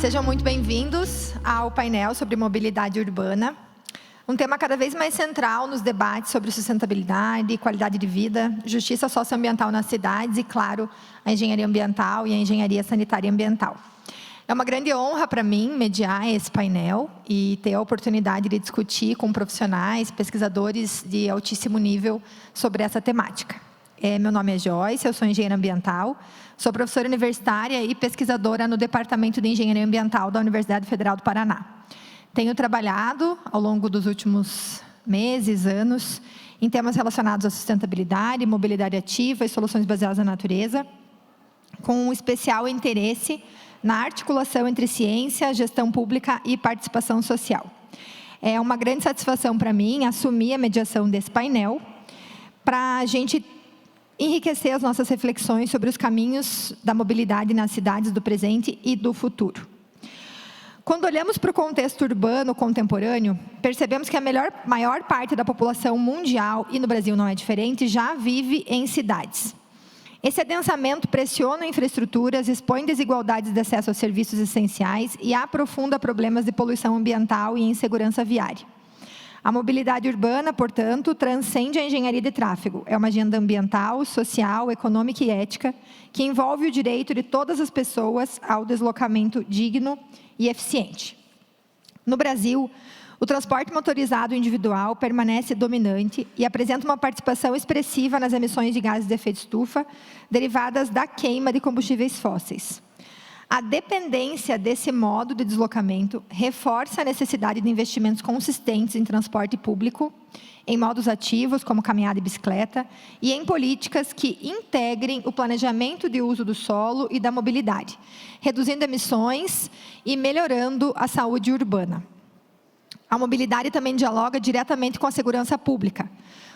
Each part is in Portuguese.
Sejam muito bem-vindos ao painel sobre mobilidade urbana, um tema cada vez mais central nos debates sobre sustentabilidade, qualidade de vida, justiça socioambiental nas cidades e, claro, a engenharia ambiental e a engenharia sanitária e ambiental. É uma grande honra para mim mediar esse painel e ter a oportunidade de discutir com profissionais, pesquisadores de altíssimo nível sobre essa temática. Meu nome é Joyce, eu sou engenheira ambiental, sou professora universitária e pesquisadora no Departamento de Engenharia Ambiental da Universidade Federal do Paraná. Tenho trabalhado ao longo dos últimos meses, anos, em temas relacionados à sustentabilidade, mobilidade ativa e soluções baseadas na natureza, com um especial interesse na articulação entre ciência, gestão pública e participação social. É uma grande satisfação para mim assumir a mediação desse painel, para a gente enriquecer as nossas reflexões sobre os caminhos da mobilidade nas cidades do presente e do futuro. Quando olhamos para o contexto urbano contemporâneo, percebemos que a maior parte da população mundial, e no Brasil não é diferente, já vive em cidades. Esse adensamento pressiona infraestruturas, expõe desigualdades de acesso a serviços essenciais e aprofunda problemas de poluição ambiental e insegurança viária. A mobilidade urbana, portanto, transcende a engenharia de tráfego. É uma agenda ambiental, social, econômica e ética que envolve o direito de todas as pessoas ao deslocamento digno e eficiente. No Brasil, o transporte motorizado individual permanece dominante e apresenta uma participação expressiva nas emissões de gases de efeito estufa derivadas da queima de combustíveis fósseis. A dependência desse modo de deslocamento reforça a necessidade de investimentos consistentes em transporte público, em modos ativos, como caminhada e bicicleta, e em políticas que integrem o planejamento de uso do solo e da mobilidade, reduzindo emissões e melhorando a saúde urbana. A mobilidade também dialoga diretamente com a segurança pública.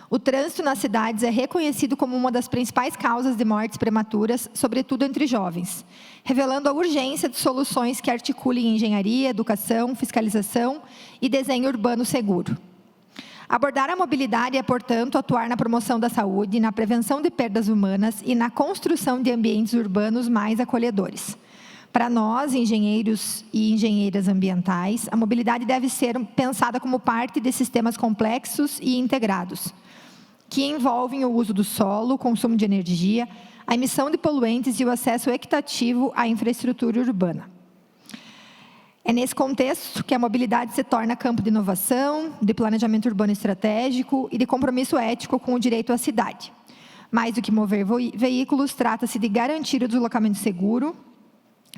O trânsito nas cidades é reconhecido como uma das principais causas de mortes prematuras, sobretudo entre jovens, revelando a urgência de soluções que articulem engenharia, educação, fiscalização e desenho urbano seguro. Abordar a mobilidade é, portanto, atuar na promoção da saúde, na prevenção de perdas humanas e na construção de ambientes urbanos mais acolhedores. Para nós, engenheiros e engenheiras ambientais, a mobilidade deve ser pensada como parte de sistemas complexos e integrados, que envolvem o uso do solo, o consumo de energia, a emissão de poluentes e o acesso equitativo à infraestrutura urbana. É nesse contexto que a mobilidade se torna campo de inovação, de planejamento urbano estratégico e de compromisso ético com o direito à cidade. Mais do que mover veículos, trata-se de garantir o deslocamento seguro,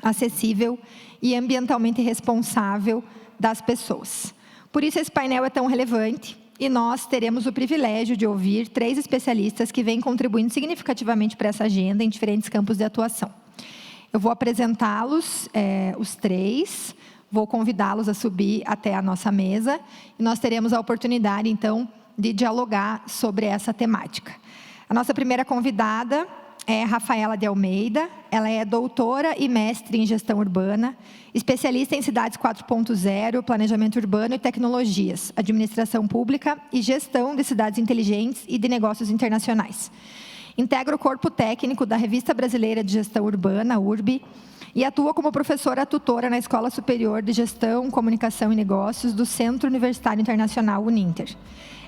acessível e ambientalmente responsável das pessoas. Por isso esse painel é tão relevante e nós teremos o privilégio de ouvir 3 especialistas que vêm contribuindo significativamente para essa agenda em diferentes campos de atuação. Eu vou apresentá-los, os 3, vou convidá-los a subir até a nossa mesa e nós teremos a oportunidade, então, de dialogar sobre essa temática. A nossa primeira convidada é Rafaela de Almeida. Ela é doutora e mestre em gestão urbana, especialista em cidades 4.0, planejamento urbano e tecnologias, administração pública e gestão de cidades inteligentes e de negócios internacionais. Integra o corpo técnico da Revista Brasileira de Gestão Urbana, URB, e atua como professora tutora na Escola Superior de Gestão, Comunicação e Negócios do Centro Universitário Internacional Uninter.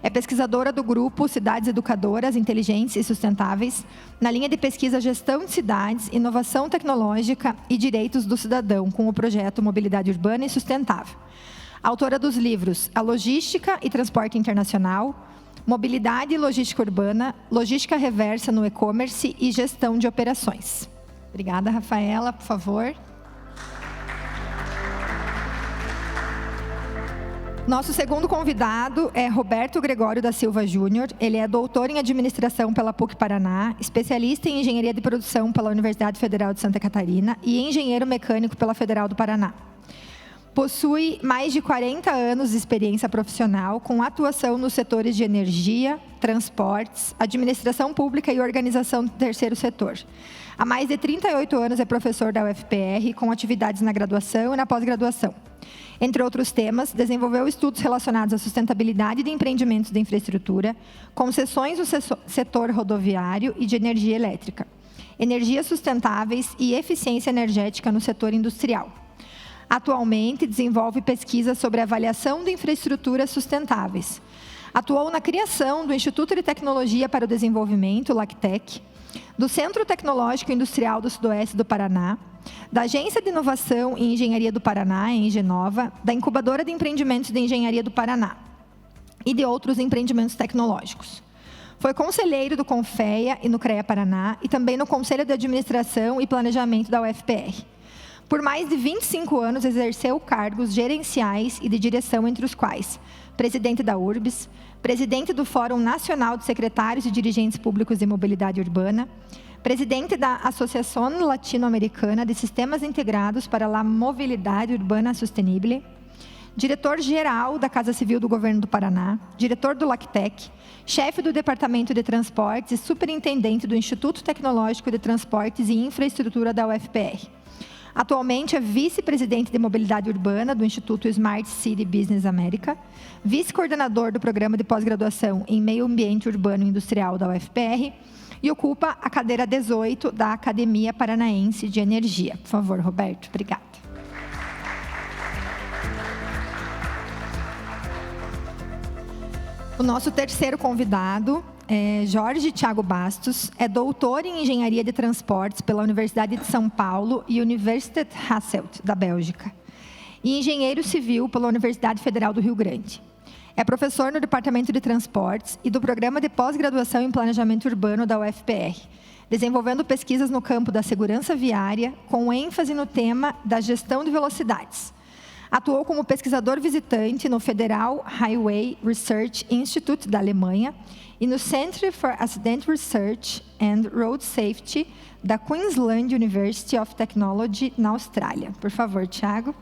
É pesquisadora do grupo Cidades Educadoras, Inteligentes e Sustentáveis, na linha de pesquisa Gestão de Cidades, Inovação Tecnológica e Direitos do Cidadão, com o projeto Mobilidade Urbana e Sustentável. Autora dos livros A Logística e Transporte Internacional, Mobilidade e Logística Urbana, Logística Reversa no E-Commerce e Gestão de Operações. Obrigada, Rafaela, por favor. Nosso segundo convidado é Roberto Gregório da Silva Júnior. Ele é doutor em administração pela PUC-Paraná, especialista em engenharia de produção pela Universidade Federal de Santa Catarina e engenheiro mecânico pela Federal do Paraná. Possui mais de 40 anos de experiência profissional com atuação nos setores de energia, transportes, administração pública e organização do terceiro setor. Há mais de 38 anos é professor da UFPR, com atividades na graduação e na pós-graduação. Entre outros temas, desenvolveu estudos relacionados à sustentabilidade de empreendimentos de infraestrutura, concessões no setor rodoviário e de energia elétrica, energias sustentáveis e eficiência energética no setor industrial. Atualmente, desenvolve pesquisas sobre avaliação de infraestruturas sustentáveis. Atuou na criação do Instituto de Tecnologia para o Desenvolvimento, LACTEC, do Centro Tecnológico Industrial do Sudoeste do Paraná, da Agência de Inovação e Engenharia do Paraná, em Engenova, da Incubadora de Empreendimentos de Engenharia do Paraná e de outros empreendimentos tecnológicos. Foi conselheiro do CONFEA e no CREA Paraná e também no Conselho de Administração e Planejamento da UFPR. Por mais de 25 anos, exerceu cargos gerenciais e de direção, entre os quais presidente da URBS, presidente do Fórum Nacional de Secretários e Dirigentes Públicos de Mobilidade Urbana, presidente da Associação Latino-Americana de Sistemas Integrados para a Mobilidade Urbana Sostenible, diretor-geral da Casa Civil do Governo do Paraná, diretor do LACTEC, chefe do Departamento de Transportes e superintendente do Instituto Tecnológico de Transportes e Infraestrutura da UFPR. Atualmente é vice-presidente de mobilidade urbana do Instituto Smart City Business América, vice-coordenador do Programa de Pós-Graduação em Meio Ambiente Urbano e Industrial da UFPR e ocupa a cadeira 18 da Academia Paranaense de Energia. Por favor, Roberto. Obrigada. O nosso terceiro convidado é Jorge Thiago Bastos, é doutor em Engenharia de Transportes pela Universidade de São Paulo e Universiteit Hasselt, da Bélgica, e engenheiro civil pela Universidade Federal do Rio Grande. É professor no Departamento de Transportes e do Programa de Pós-Graduação em Planejamento Urbano da UFPR, desenvolvendo pesquisas no campo da segurança viária, com ênfase no tema da gestão de velocidades. Atuou como pesquisador visitante no Federal Highway Research Institute da Alemanha e no Centre for Accident Research and Road Safety da Queensland University of Technology, na Austrália. Por favor, Thiago.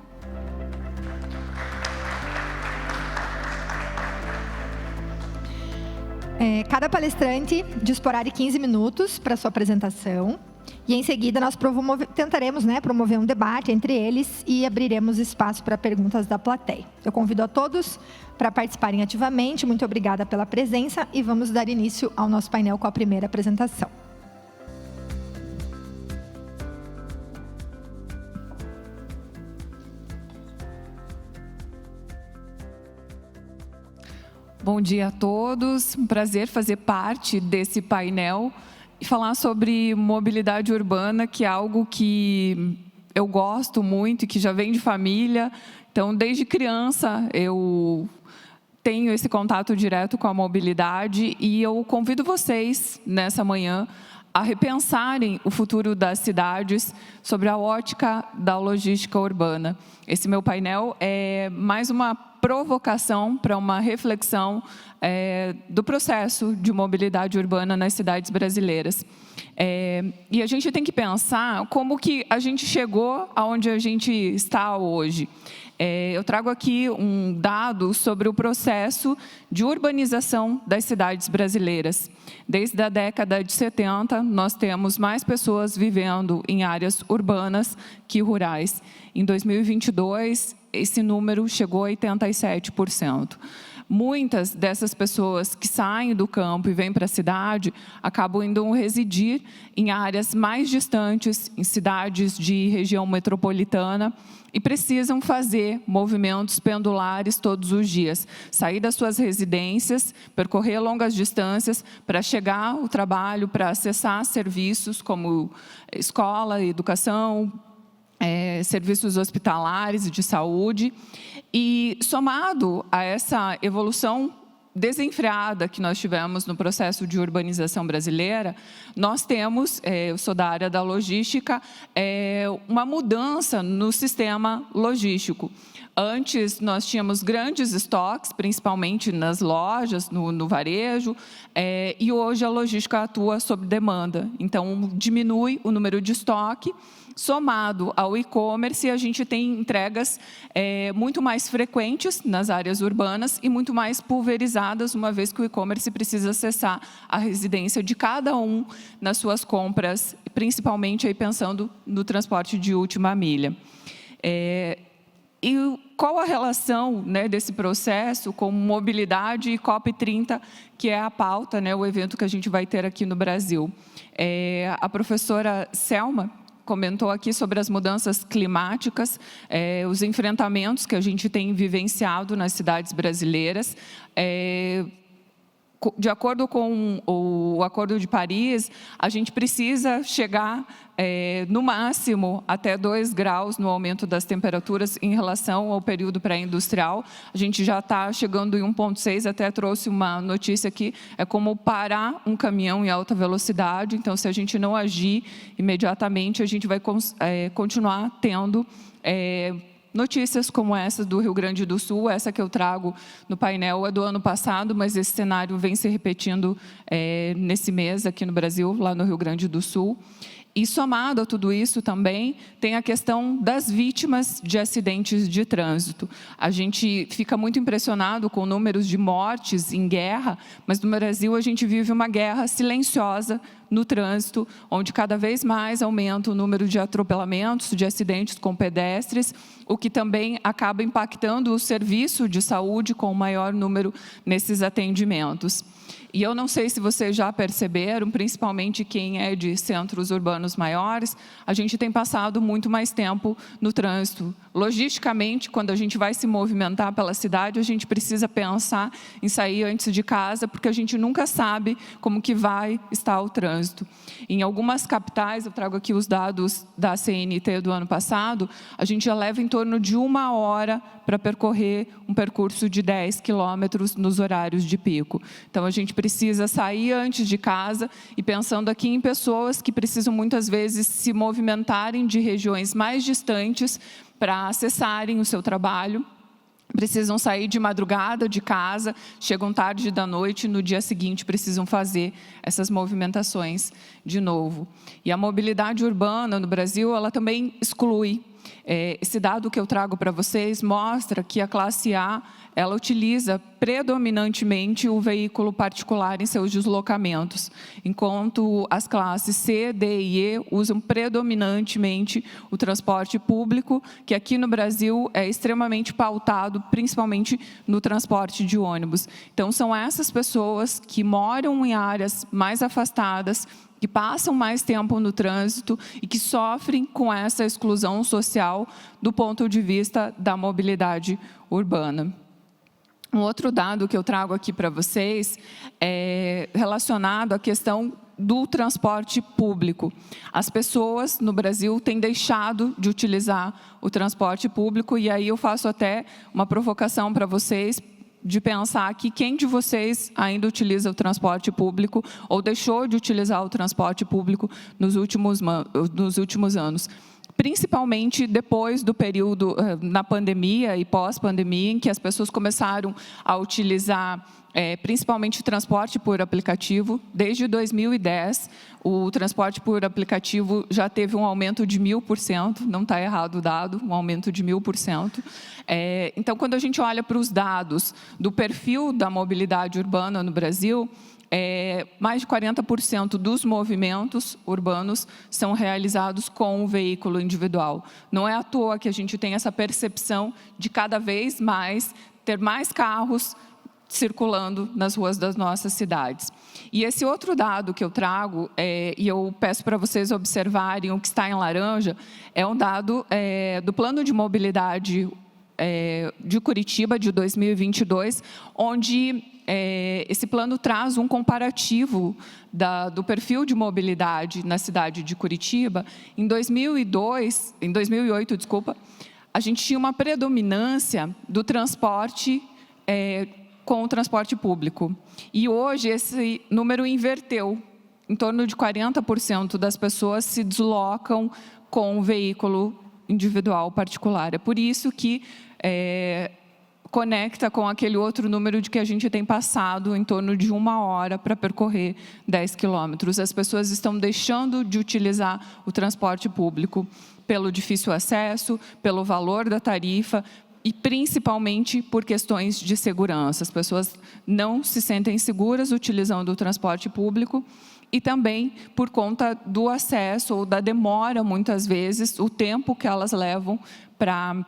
Cada palestrante disporá de 15 minutos para sua apresentação. E, em seguida, nós tentaremos promover um debate entre eles e abriremos espaço para perguntas da plateia. Eu convido a todos para participarem ativamente. Muito obrigada pela presença e vamos dar início ao nosso painel com a primeira apresentação. Bom dia a todos. Um prazer fazer parte desse painel e falar sobre mobilidade urbana, que é algo que eu gosto muito e que já vem de família. Então, desde criança, eu tenho esse contato direto com a mobilidade e eu convido vocês, nessa manhã, a repensarem o futuro das cidades sobre a ótica da logística urbana. Esse meu painel é mais uma provocação para uma reflexão do processo de mobilidade urbana nas cidades brasileiras. E a gente tem que pensar como que a gente chegou aonde a gente está hoje. Eu trago aqui um dado sobre o processo de urbanização das cidades brasileiras. Desde a década de 70, nós temos mais pessoas vivendo em áreas urbanas que rurais. Em 2022, esse número chegou a 87%. Muitas dessas pessoas que saem do campo e vêm para a cidade acabam indo residir em áreas mais distantes, em cidades de região metropolitana, e precisam fazer movimentos pendulares todos os dias. Sair das suas residências, percorrer longas distâncias para chegar ao trabalho, para acessar serviços como escola, educação, serviços hospitalares e de saúde. E, somado a essa evolução desenfreada que nós tivemos no processo de urbanização brasileira, nós temos, eu sou da área da logística, uma mudança no sistema logístico. Antes, nós tínhamos grandes estoques, principalmente nas lojas, no varejo, e hoje a logística atua sob demanda. Então, diminui o número de estoque. Somado ao e-commerce, a gente tem entregas muito mais frequentes nas áreas urbanas e muito mais pulverizadas, uma vez que o e-commerce precisa acessar a residência de cada um nas suas compras, principalmente aí pensando no transporte de última milha. E qual a relação desse processo com mobilidade e COP30, que é a pauta, o evento que a gente vai ter aqui no Brasil? A professora Selma comentou aqui sobre as mudanças climáticas, os enfrentamentos que a gente tem vivenciado nas cidades brasileiras. De acordo com o Acordo de Paris, a gente precisa chegar, no máximo, até 2 graus no aumento das temperaturas em relação ao período pré-industrial. A gente já está chegando em 1,6, até trouxe uma notícia aqui, é como parar um caminhão em alta velocidade. Então, se a gente não agir imediatamente, a gente vai continuar tendo notícias como essa do Rio Grande do Sul. Essa que eu trago no painel é do ano passado, mas esse cenário vem se repetindo nesse mês aqui no Brasil, lá no Rio Grande do Sul. E, somado a tudo isso também, tem a questão das vítimas de acidentes de trânsito. A gente fica muito impressionado com números de mortes em guerra, mas no Brasil a gente vive uma guerra silenciosa no trânsito, onde cada vez mais aumenta o número de atropelamentos, de acidentes com pedestres, o que também acaba impactando o serviço de saúde com o maior número nesses atendimentos. E eu não sei se vocês já perceberam, principalmente quem é de centros urbanos maiores, a gente tem passado muito mais tempo no trânsito. Logisticamente, quando a gente vai se movimentar pela cidade, a gente precisa pensar em sair antes de casa, porque a gente nunca sabe como que vai estar o trânsito. Em algumas capitais, eu trago aqui os dados da CNT do ano passado, a gente já leva em torno de 1 hora para percorrer um percurso de 10 quilômetros nos horários de pico. Então, a gente precisa sair antes de casa e pensando aqui em pessoas que precisam muitas vezes se movimentarem de regiões mais distantes para acessarem o seu trabalho. Precisam sair de madrugada de casa, chegam tarde da noite e no dia seguinte precisam fazer essas movimentações de novo. E a mobilidade urbana no Brasil, ela também exclui. Esse dado que eu trago para vocês mostra que a classe A, ela utiliza predominantemente o veículo particular em seus deslocamentos, enquanto as classes C, D e E usam predominantemente o transporte público, que aqui no Brasil é extremamente pautado, principalmente no transporte de ônibus. Então, são essas pessoas que moram em áreas mais afastadas, que passam mais tempo no trânsito e que sofrem com essa exclusão social do ponto de vista da mobilidade urbana. Um outro dado que eu trago aqui para vocês é relacionado à questão do transporte público. As pessoas no Brasil têm deixado de utilizar o transporte público, e aí eu faço até uma provocação para vocês, de pensar que quem de vocês ainda utiliza o transporte público ou deixou de utilizar o transporte público nos últimos anos. Principalmente depois do período na pandemia e pós-pandemia, em que as pessoas começaram a utilizar principalmente o transporte por aplicativo. Desde 2010, o transporte por aplicativo já teve um aumento de 1000%, não está errado o dado, um aumento de 1000%. Então, quando a gente olha para os dados do perfil da mobilidade urbana no Brasil, mais de 40% dos movimentos urbanos são realizados com o veículo individual. Não é à toa que a gente tem essa percepção de cada vez mais ter mais carros circulando nas ruas das nossas cidades. E esse outro dado que eu trago, e eu peço para vocês observarem o que está em laranja, é um dado do Plano de Mobilidade de Curitiba, de 2022, onde esse plano traz um comparativo do perfil de mobilidade na cidade de Curitiba. Em 2008, a gente tinha uma predominância do transporte com o transporte público. E hoje esse número inverteu. Em torno de 40% das pessoas se deslocam com o veículo individual particular. É por isso que conecta com aquele outro número de que a gente tem passado em torno de 1 hora para percorrer 10 quilômetros. As pessoas estão deixando de utilizar o transporte público pelo difícil acesso, pelo valor da tarifa, e principalmente por questões de segurança. As pessoas não se sentem seguras utilizando o transporte público e também por conta do acesso ou da demora, muitas vezes, o tempo que elas levam para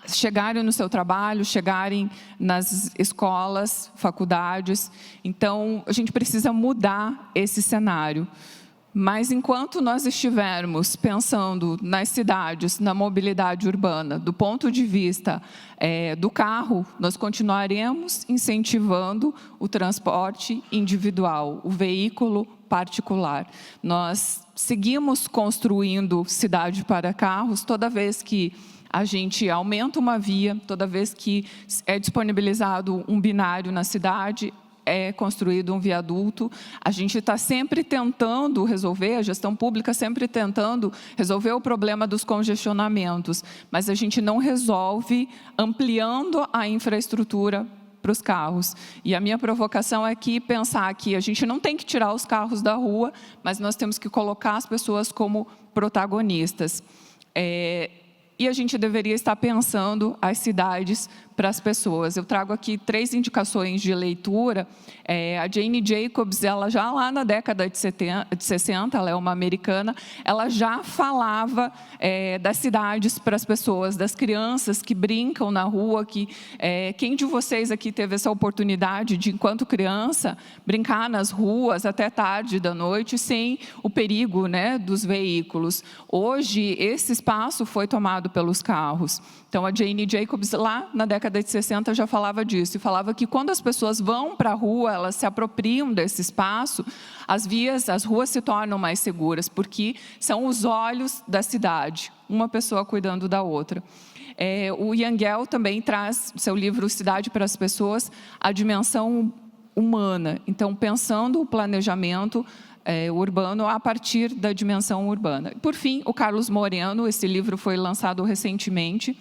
chegarem no seu trabalho, chegarem nas escolas, faculdades. Então, a gente precisa mudar esse cenário. Mas enquanto nós estivermos pensando nas cidades, na mobilidade urbana, do ponto de vista do carro, nós continuaremos incentivando o transporte individual, o veículo particular. Nós seguimos construindo cidade para carros toda vez que a gente aumenta uma via, toda vez que é disponibilizado um binário na cidade, é construído um viaduto. A gente está sempre tentando resolver, a gestão pública sempre tentando resolver o problema dos congestionamentos, mas a gente não resolve ampliando a infraestrutura para os carros. E a minha provocação é que pensar que a gente não tem que tirar os carros da rua, mas nós temos que colocar as pessoas como protagonistas. E a gente deveria estar pensando as cidades para as pessoas. Eu trago aqui 3 indicações de leitura. A Jane Jacobs, ela já lá na década de 60, ela é uma americana, ela já falava das cidades para as pessoas, das crianças que brincam na rua. Quem de vocês aqui teve essa oportunidade de, enquanto criança, brincar nas ruas até tarde da noite, sem o perigo, né, dos veículos? Hoje, esse espaço foi tomado pelos carros. Então, a Jane Jacobs, lá na década de 60, já falava disso. E falava que quando as pessoas vão para a rua, elas se apropriam desse espaço, as ruas se tornam mais seguras, porque são os olhos da cidade, uma pessoa cuidando da outra. O Yangel também traz, seu livro Cidade para as Pessoas, a dimensão humana. Então, pensando o planejamento urbano a partir da dimensão urbana. Por fim, o Carlos Moreno, esse livro foi lançado recentemente,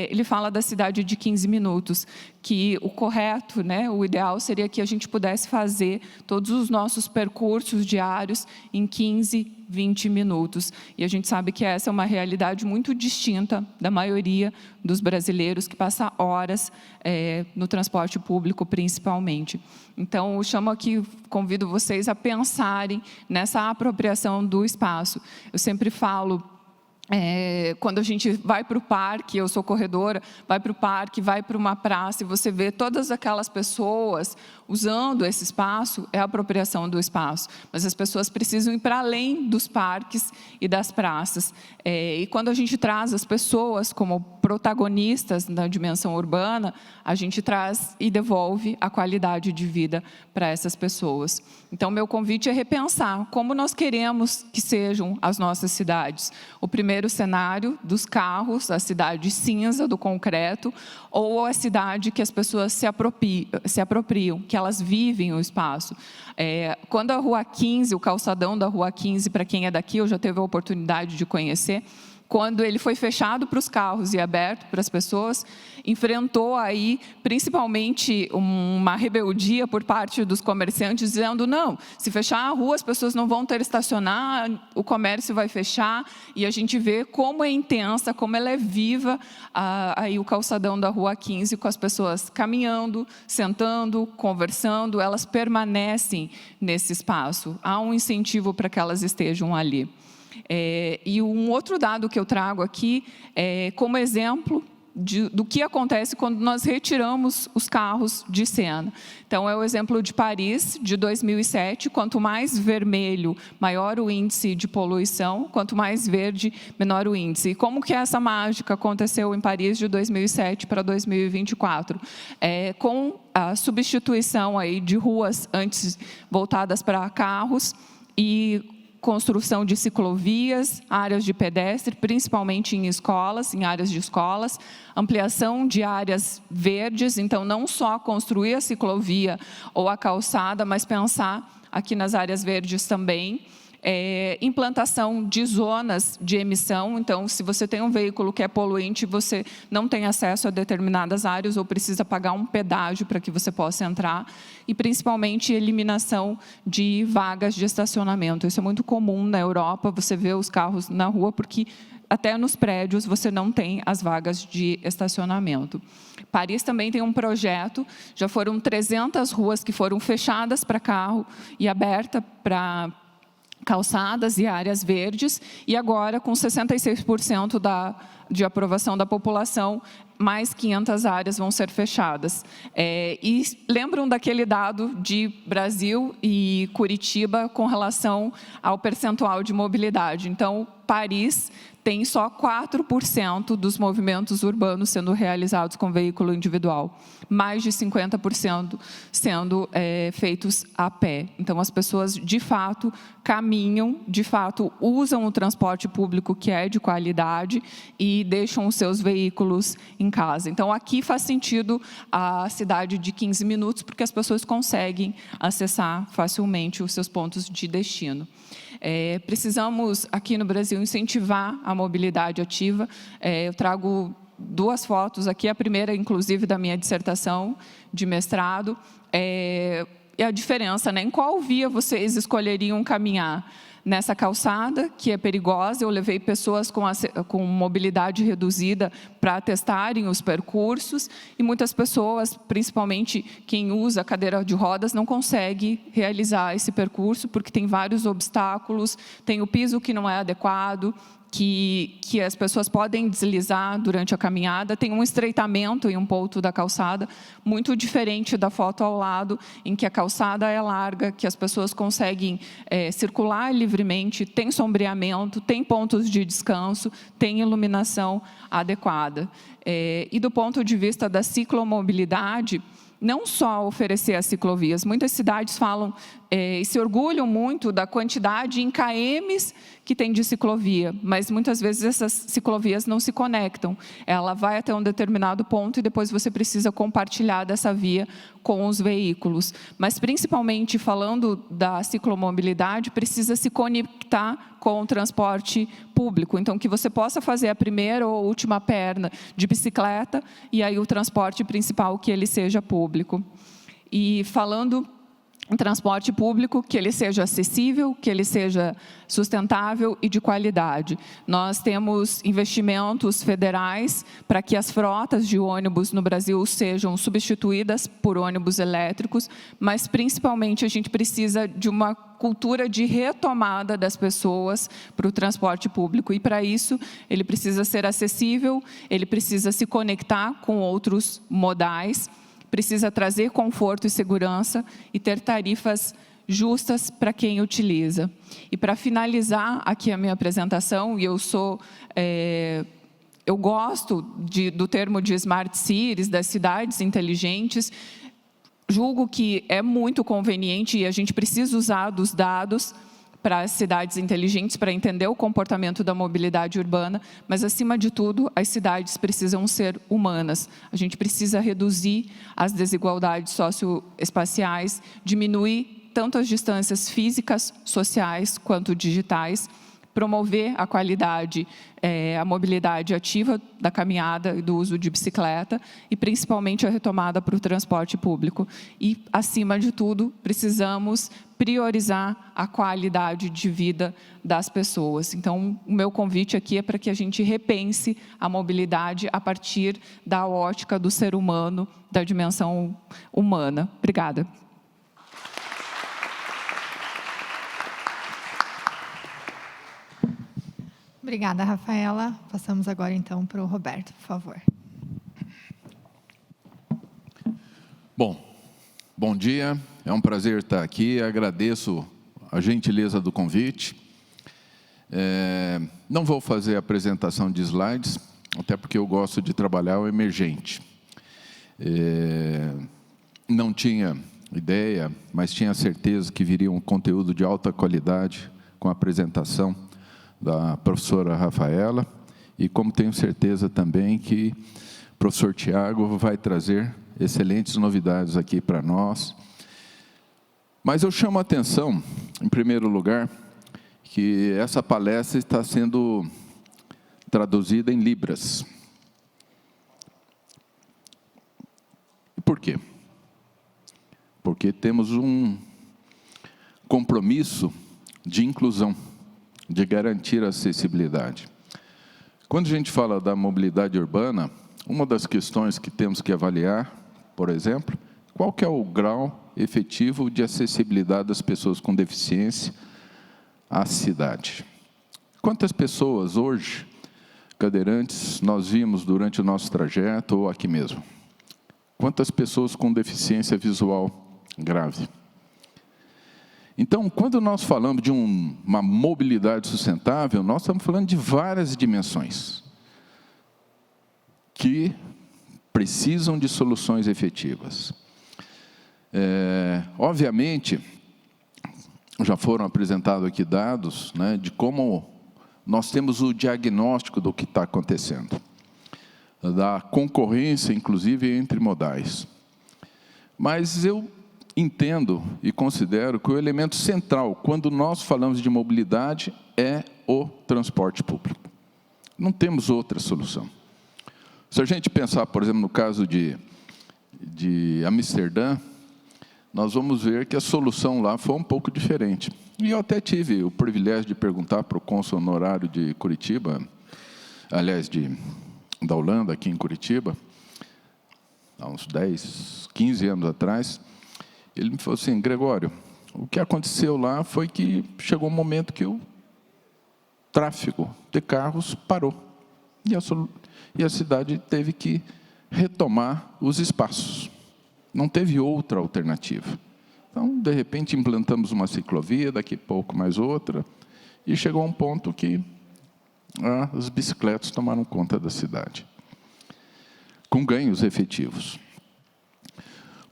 ele fala da cidade de 15 minutos, que o correto, né, o ideal seria que a gente pudesse fazer todos os nossos percursos diários em 15, 20 minutos. E a gente sabe que essa é uma realidade muito distinta da maioria dos brasileiros, que passa horas no transporte público, principalmente. Então, eu chamo aqui, convido vocês a pensarem nessa apropriação do espaço. Eu sempre falo, quando a gente vai para o parque, eu sou corredora, vai para o parque, vai para uma praça, e você vê todas aquelas pessoas usando esse espaço, é a apropriação do espaço. Mas as pessoas precisam ir para além dos parques e das praças. E quando a gente traz as pessoas como protagonistas na dimensão urbana, a gente traz e devolve a qualidade de vida para essas pessoas. Então, meu convite é repensar como nós queremos que sejam as nossas cidades. O primeiro cenário dos carros, a cidade cinza, do concreto, ou a cidade que as pessoas se apropriam, que elas vivem o espaço. Quando a Rua 15, o calçadão da Rua 15, para quem é daqui, eu já teve a oportunidade de conhecer, quando ele foi fechado para os carros e aberto para as pessoas, enfrentou aí, principalmente, uma rebeldia por parte dos comerciantes, dizendo, não, se fechar a rua, as pessoas não vão ter estacionar, o comércio vai fechar, e a gente vê como é intensa, como ela é viva, aí o calçadão da Rua 15, com as pessoas caminhando, sentando, conversando, elas permanecem nesse espaço. Há um incentivo para que elas estejam ali. E um outro dado que eu trago aqui, como exemplo do que acontece quando nós retiramos os carros de cena. Então, é o exemplo de Paris, de 2007, quanto mais vermelho, maior o índice de poluição, quanto mais verde, menor o índice. E como que essa mágica aconteceu em Paris de 2007 para 2024? Com a substituição aí de ruas antes voltadas para carros e construção de ciclovias, áreas de pedestre, principalmente em escolas, em áreas de escolas, ampliação de áreas verdes, então não só construir a ciclovia ou a calçada, mas pensar aqui nas áreas verdes também. Implantação de zonas de emissão, então se você tem um veículo que é poluente, você não tem acesso a determinadas áreas ou precisa pagar um pedágio para que você possa entrar, e principalmente eliminação de vagas de estacionamento. Isso é muito comum na Europa, você vê os carros na rua, porque até nos prédios você não tem as vagas de estacionamento. Paris também tem um projeto, já foram 300 ruas que foram fechadas para carro e aberta para calçadas e áreas verdes, e agora com 66% de aprovação da população, mais 500 áreas vão ser fechadas. E lembram daquele dado de Brasil e Curitiba com relação ao percentual de mobilidade. Então, Paris tem só 4% dos movimentos urbanos sendo realizados com veículo individual, mais de 50% sendo feitos a pé. Então, as pessoas, de fato, caminham, de fato, usam o transporte público que é de qualidade e deixam os seus veículos em casa. Então, aqui faz sentido a cidade de 15 minutos, porque as pessoas conseguem acessar facilmente os seus pontos de destino. Precisamos, aqui no Brasil, incentivar a mobilidade ativa. Eu trago 2 fotos aqui, a primeira, inclusive, da minha dissertação de mestrado. E a diferença, né? Em qual via vocês escolheriam caminhar? Nessa calçada, que é perigosa, eu levei pessoas com mobilidade reduzida para testarem os percursos, e muitas pessoas, principalmente quem usa cadeira de rodas, não consegue realizar esse percurso, porque tem vários obstáculos, tem o piso que não é adequado, que as pessoas podem deslizar durante a caminhada, tem um estreitamento em um ponto da calçada, muito diferente da foto ao lado, em que a calçada é larga, que as pessoas conseguem circular livremente, tem sombreamento, tem pontos de descanso, tem iluminação adequada. E do ponto de vista da ciclomobilidade, não só oferecer as ciclovias, muitas cidades falam e se orgulham muito da quantidade em km que tem de ciclovia, mas muitas vezes essas ciclovias não se conectam. Ela vai até um determinado ponto e depois você precisa compartilhar dessa via com os veículos. Mas, principalmente, falando da ciclomobilidade, precisa se conectar com o transporte público. Então, que você possa fazer a primeira ou última perna de bicicleta e aí o transporte principal que ele seja público. E falando em transporte público, que ele seja acessível, que ele seja sustentável e de qualidade. Nós temos investimentos federais para que as frotas de ônibus no Brasil sejam substituídas por ônibus elétricos, mas principalmente a gente precisa de uma cultura de retomada das pessoas para o transporte público, e para isso ele precisa ser acessível, ele precisa se conectar com outros modais, precisa trazer conforto e segurança e ter tarifas justas para quem utiliza. E para finalizar aqui a minha apresentação, e eu gosto do termo de smart cities, das cidades inteligentes, julgo que é muito conveniente e a gente precisa usar dos dados para as cidades inteligentes, para entender o comportamento da mobilidade urbana, mas, acima de tudo, as cidades precisam ser humanas. A gente precisa reduzir as desigualdades socioespaciais, diminuir tanto as distâncias físicas, sociais, quanto digitais, promover a qualidade, a mobilidade ativa da caminhada e do uso de bicicleta e, principalmente, a retomada para o transporte público. E, acima de tudo, precisamos priorizar a qualidade de vida das pessoas. Então, o meu convite aqui é para que a gente repense a mobilidade a partir da ótica do ser humano, da dimensão humana. Obrigada. Obrigada, Rafaela. Passamos agora, então, para o Roberto, por favor. Bom dia. É um prazer estar aqui. Agradeço a gentileza do convite. Não vou fazer a apresentação de slides, até porque eu gosto de trabalhar o emergente. Não tinha ideia, mas tinha certeza que viria um conteúdo de alta qualidade com a apresentação da professora Rafaela, e como tenho certeza também que o professor Tiago vai trazer excelentes novidades aqui para nós. Mas eu chamo a atenção, em primeiro lugar, que essa palestra está sendo traduzida em Libras. E por quê? Porque temos um compromisso de inclusão, de garantir a acessibilidade. Quando a gente fala da mobilidade urbana, uma das questões que temos que avaliar, por exemplo, qual que é o grau efetivo de acessibilidade das pessoas com deficiência à cidade. Quantas pessoas hoje cadeirantes nós vimos durante o nosso trajeto, ou aqui mesmo? Quantas pessoas com deficiência visual grave? Então, quando nós falamos de uma mobilidade sustentável, nós estamos falando de várias dimensões que precisam de soluções efetivas. Obviamente, já foram apresentados aqui dados, né, de como nós temos o diagnóstico do que está acontecendo, da concorrência, inclusive, entre modais. Mas eu entendo e considero que o elemento central, quando nós falamos de mobilidade, é o transporte público. Não temos outra solução. Se a gente pensar, por exemplo, no caso de Amsterdã, nós vamos ver que a solução lá foi um pouco diferente. E eu até tive o privilégio de perguntar para o cônsul honorário de Curitiba, aliás, da Holanda, aqui em Curitiba, há uns 10, 15 anos atrás. Ele me falou assim: Gregório, o que aconteceu lá foi que chegou um momento que o tráfego de carros parou. E a cidade teve que retomar os espaços. Não teve outra alternativa. Então, de repente, implantamos uma ciclovia, daqui a pouco mais outra, e chegou a um ponto que as bicicletas tomaram conta da cidade, com ganhos efetivos.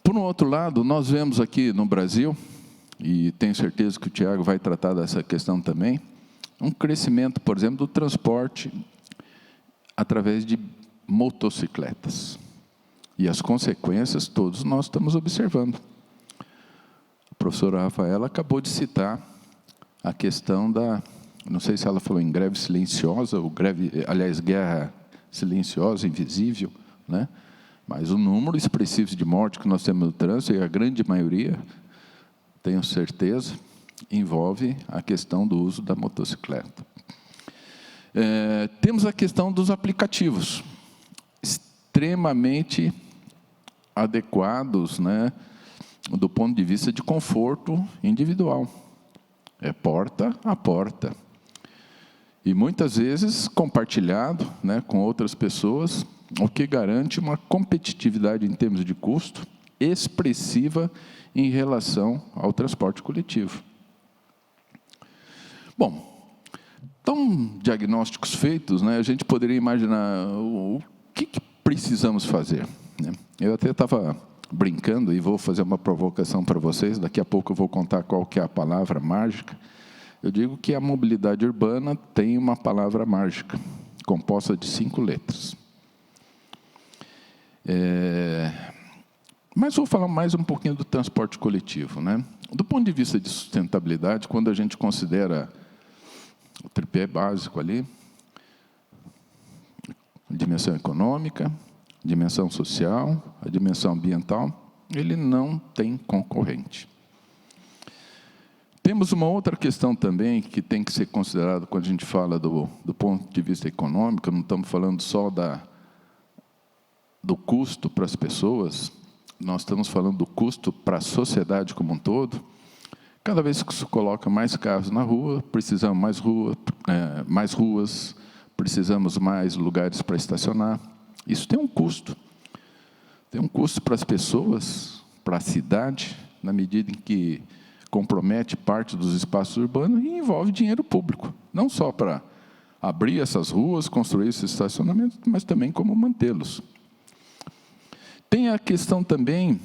Por um outro lado, nós vemos aqui no Brasil, e tenho certeza que o Tiago vai tratar dessa questão também, um crescimento, por exemplo, do transporte através de motocicletas. E as consequências todos nós estamos observando. A professora Rafaela acabou de citar a questão não sei se ela falou em greve silenciosa, ou guerra silenciosa, invisível, né? Mas o número expressivo de mortes que nós temos no trânsito, e a grande maioria, tenho certeza, envolve a questão do uso da motocicleta. Temos a questão dos aplicativos, extremamente adequados, né, do ponto de vista de conforto individual. É porta a porta. E muitas vezes compartilhado, né, com outras pessoas, o que garante uma competitividade em termos de custo expressiva em relação ao transporte coletivo. Bom, então, diagnósticos feitos, né, a gente poderia imaginar o que precisamos fazer, né? Eu até estava brincando, e vou fazer uma provocação para vocês, daqui a pouco eu vou contar qual que é a palavra mágica. Eu digo que a mobilidade urbana tem uma palavra mágica, composta de 5 letras. Mas vou falar mais um pouquinho do transporte coletivo, né? Do ponto de vista de sustentabilidade, quando a gente considera o tripé básico ali, a dimensão econômica, a dimensão social, a dimensão ambiental, ele não tem concorrente. Temos uma outra questão também que tem que ser considerada quando a gente fala do ponto de vista econômico, não estamos falando só do custo para as pessoas, nós estamos falando do custo para a sociedade como um todo. Cada vez que se coloca mais carros na rua, precisamos mais ruas, precisamos mais lugares para estacionar. Isso tem um custo. Tem um custo para as pessoas, para a cidade, na medida em que compromete parte dos espaços urbanos e envolve dinheiro público. Não só para abrir essas ruas, construir esses estacionamentos, mas também como mantê-los. Tem a questão também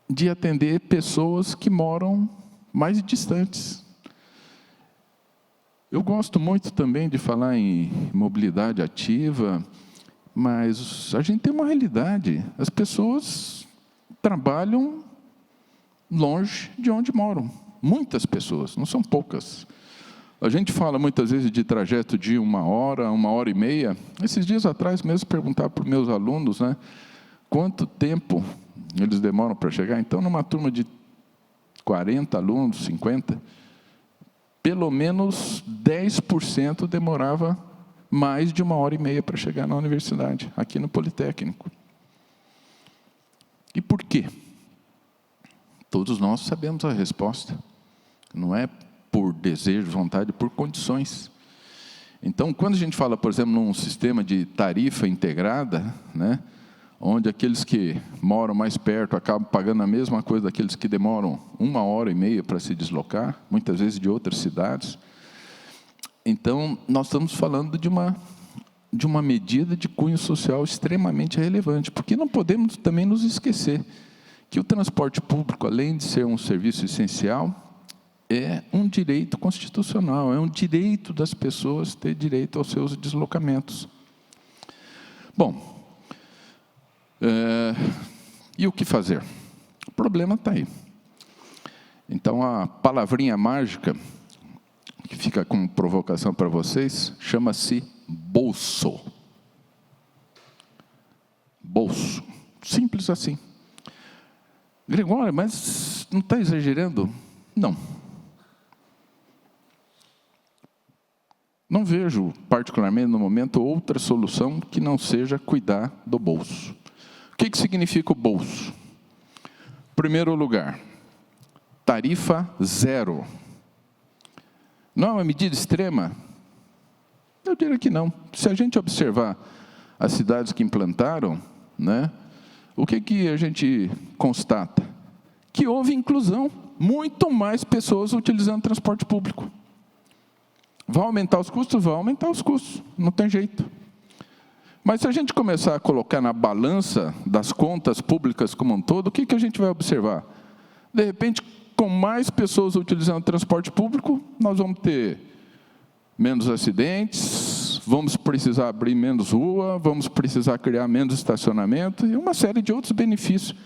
de atender pessoas que moram mais distantes. Eu gosto muito também de falar em mobilidade ativa, mas a gente tem uma realidade. As pessoas trabalham longe de onde moram. Muitas pessoas, não são poucas. A gente fala muitas vezes de trajeto de 1 hora, 1h30. Esses dias atrás mesmo perguntava para os meus alunos, né, quanto tempo eles demoram para chegar. Então, numa turma de 40 alunos, 50, pelo menos 10% demorava mais de 1h30 para chegar na universidade, aqui no Politécnico. E por quê? Todos nós sabemos a resposta. Não é por desejo, vontade, por condições. Então, quando a gente fala, por exemplo, num sistema de tarifa integrada, né, onde aqueles que moram mais perto acabam pagando a mesma coisa daqueles que demoram 1h30 para se deslocar, muitas vezes de outras cidades. Então, nós estamos falando de uma medida de cunho social extremamente relevante, porque não podemos também nos esquecer que o transporte público, além de ser um serviço essencial, é um direito constitucional, é um direito das pessoas ter direito aos seus deslocamentos. Bom, e o que fazer? O problema está aí. Então, a palavrinha mágica, que fica como provocação para vocês, chama-se bolso. Bolso. Simples assim. Gregório, mas não está exagerando? Não. Não vejo, particularmente no momento, outra solução que não seja cuidar do bolso. O que significa o bolso? Em primeiro lugar, tarifa zero. Não é uma medida extrema? Eu diria que não. Se a gente observar as cidades que implantaram, né, o que a gente constata? Que houve inclusão, muito mais pessoas utilizando transporte público. Vai aumentar os custos? Vai aumentar os custos, não tem jeito. Mas se a gente começar a colocar na balança das contas públicas como um todo, o que a gente vai observar? De repente, com mais pessoas utilizando transporte público, nós vamos ter menos acidentes, vamos precisar abrir menos rua, vamos precisar criar menos estacionamento e uma série de outros benefícios.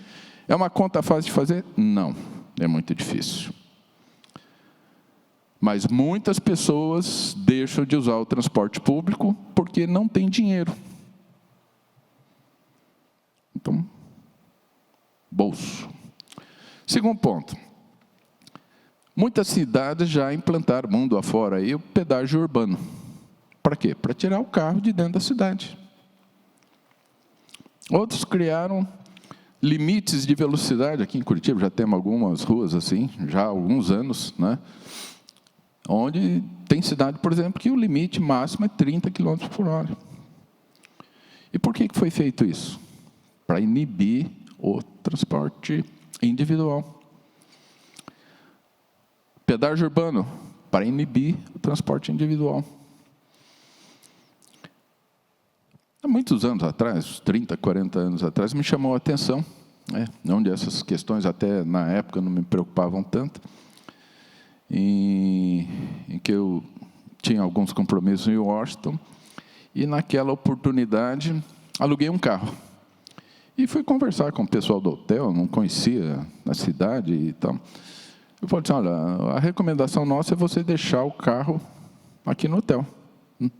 É uma conta fácil de fazer? Não, é muito difícil. Mas muitas pessoas deixam de usar o transporte público porque não tem dinheiro. Então, bolso. Segundo ponto. Muitas cidades já implantaram, mundo afora, aí, o pedágio urbano. Para quê? Para tirar o carro de dentro da cidade. Outros criaram limites de velocidade. Aqui em Curitiba já temos algumas ruas assim, já há alguns anos, né? Onde tem cidade, por exemplo, que o limite máximo é 30 km por hora. E por que foi feito isso? Para inibir o transporte individual. Pedágio urbano, para inibir o transporte individual. Há muitos anos atrás, 30, 40 anos atrás, me chamou a atenção, né, onde essas questões até na época não me preocupavam tanto, em que eu tinha alguns compromissos em Washington, e naquela oportunidade aluguei um carro. E fui conversar com o pessoal do hotel, não conhecia a cidade e tal. Eu falei assim, olha, a recomendação nossa é você deixar o carro aqui no hotel. O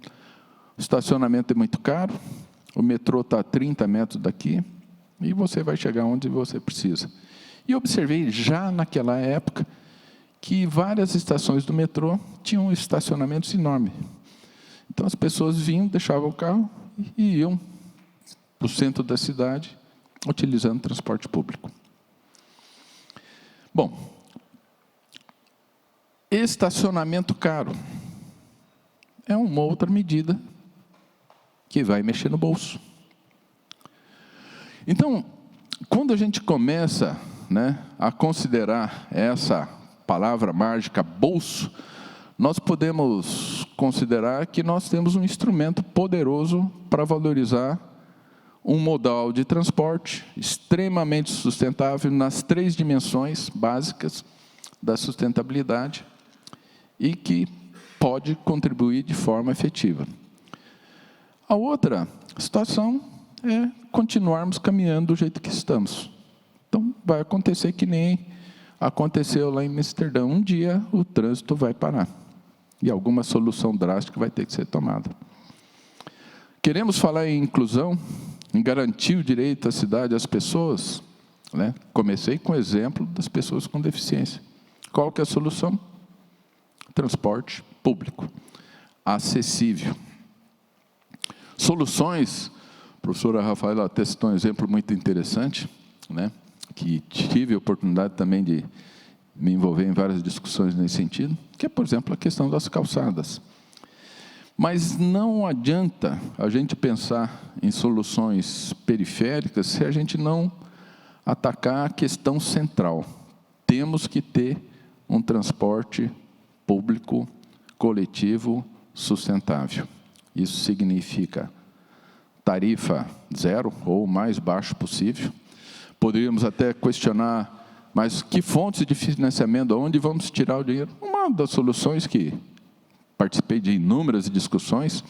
estacionamento é muito caro, o metrô está a 30 metros daqui, e você vai chegar onde você precisa. E observei já naquela época que várias estações do metrô tinham estacionamentos enormes. Então as pessoas vinham, deixavam o carro e iam para o centro da cidade utilizando transporte público. Bom, estacionamento caro é uma outra medida que vai mexer no bolso. Então, quando a gente começa, né, a considerar essa palavra mágica, bolso, nós podemos considerar que nós temos um instrumento poderoso para valorizar um modal de transporte extremamente sustentável nas 3 dimensões básicas da sustentabilidade e que pode contribuir de forma efetiva. A outra situação é continuarmos caminhando do jeito que estamos. Então, vai acontecer que nem aconteceu lá em Amsterdã. Um dia o trânsito vai parar e alguma solução drástica vai ter que ser tomada. Queremos falar em inclusão, em garantir o direito à cidade às pessoas, né? Comecei com o exemplo das pessoas com deficiência. Qual que é a solução? Transporte público, acessível. Soluções, a professora Rafaela até citou um exemplo muito interessante, né? Que tive a oportunidade também de me envolver em várias discussões nesse sentido, que é, por exemplo, a questão das calçadas. Mas não adianta a gente pensar em soluções periféricas se a gente não atacar a questão central. Temos que ter um transporte público, coletivo, sustentável. Isso significa tarifa zero ou o mais baixo possível. Poderíamos até questionar, mas que fontes de financiamento, onde vamos tirar o dinheiro? Uma das soluções que participei de inúmeras discussões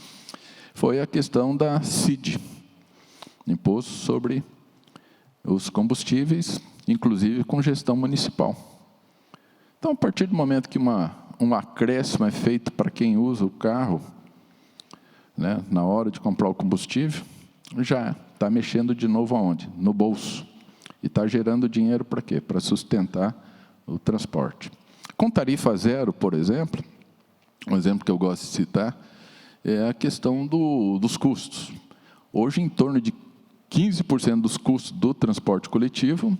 foi a questão da CID, Imposto sobre os Combustíveis, inclusive com gestão municipal. Então, a partir do momento que um acréscimo é feito para quem usa o carro, né, na hora de comprar o combustível, já está mexendo de novo aonde? No bolso. E está gerando dinheiro para quê? Para sustentar o transporte. Com tarifa zero, por exemplo, um exemplo que eu gosto de citar é a questão dos custos. Hoje, em torno de 15% dos custos do transporte coletivo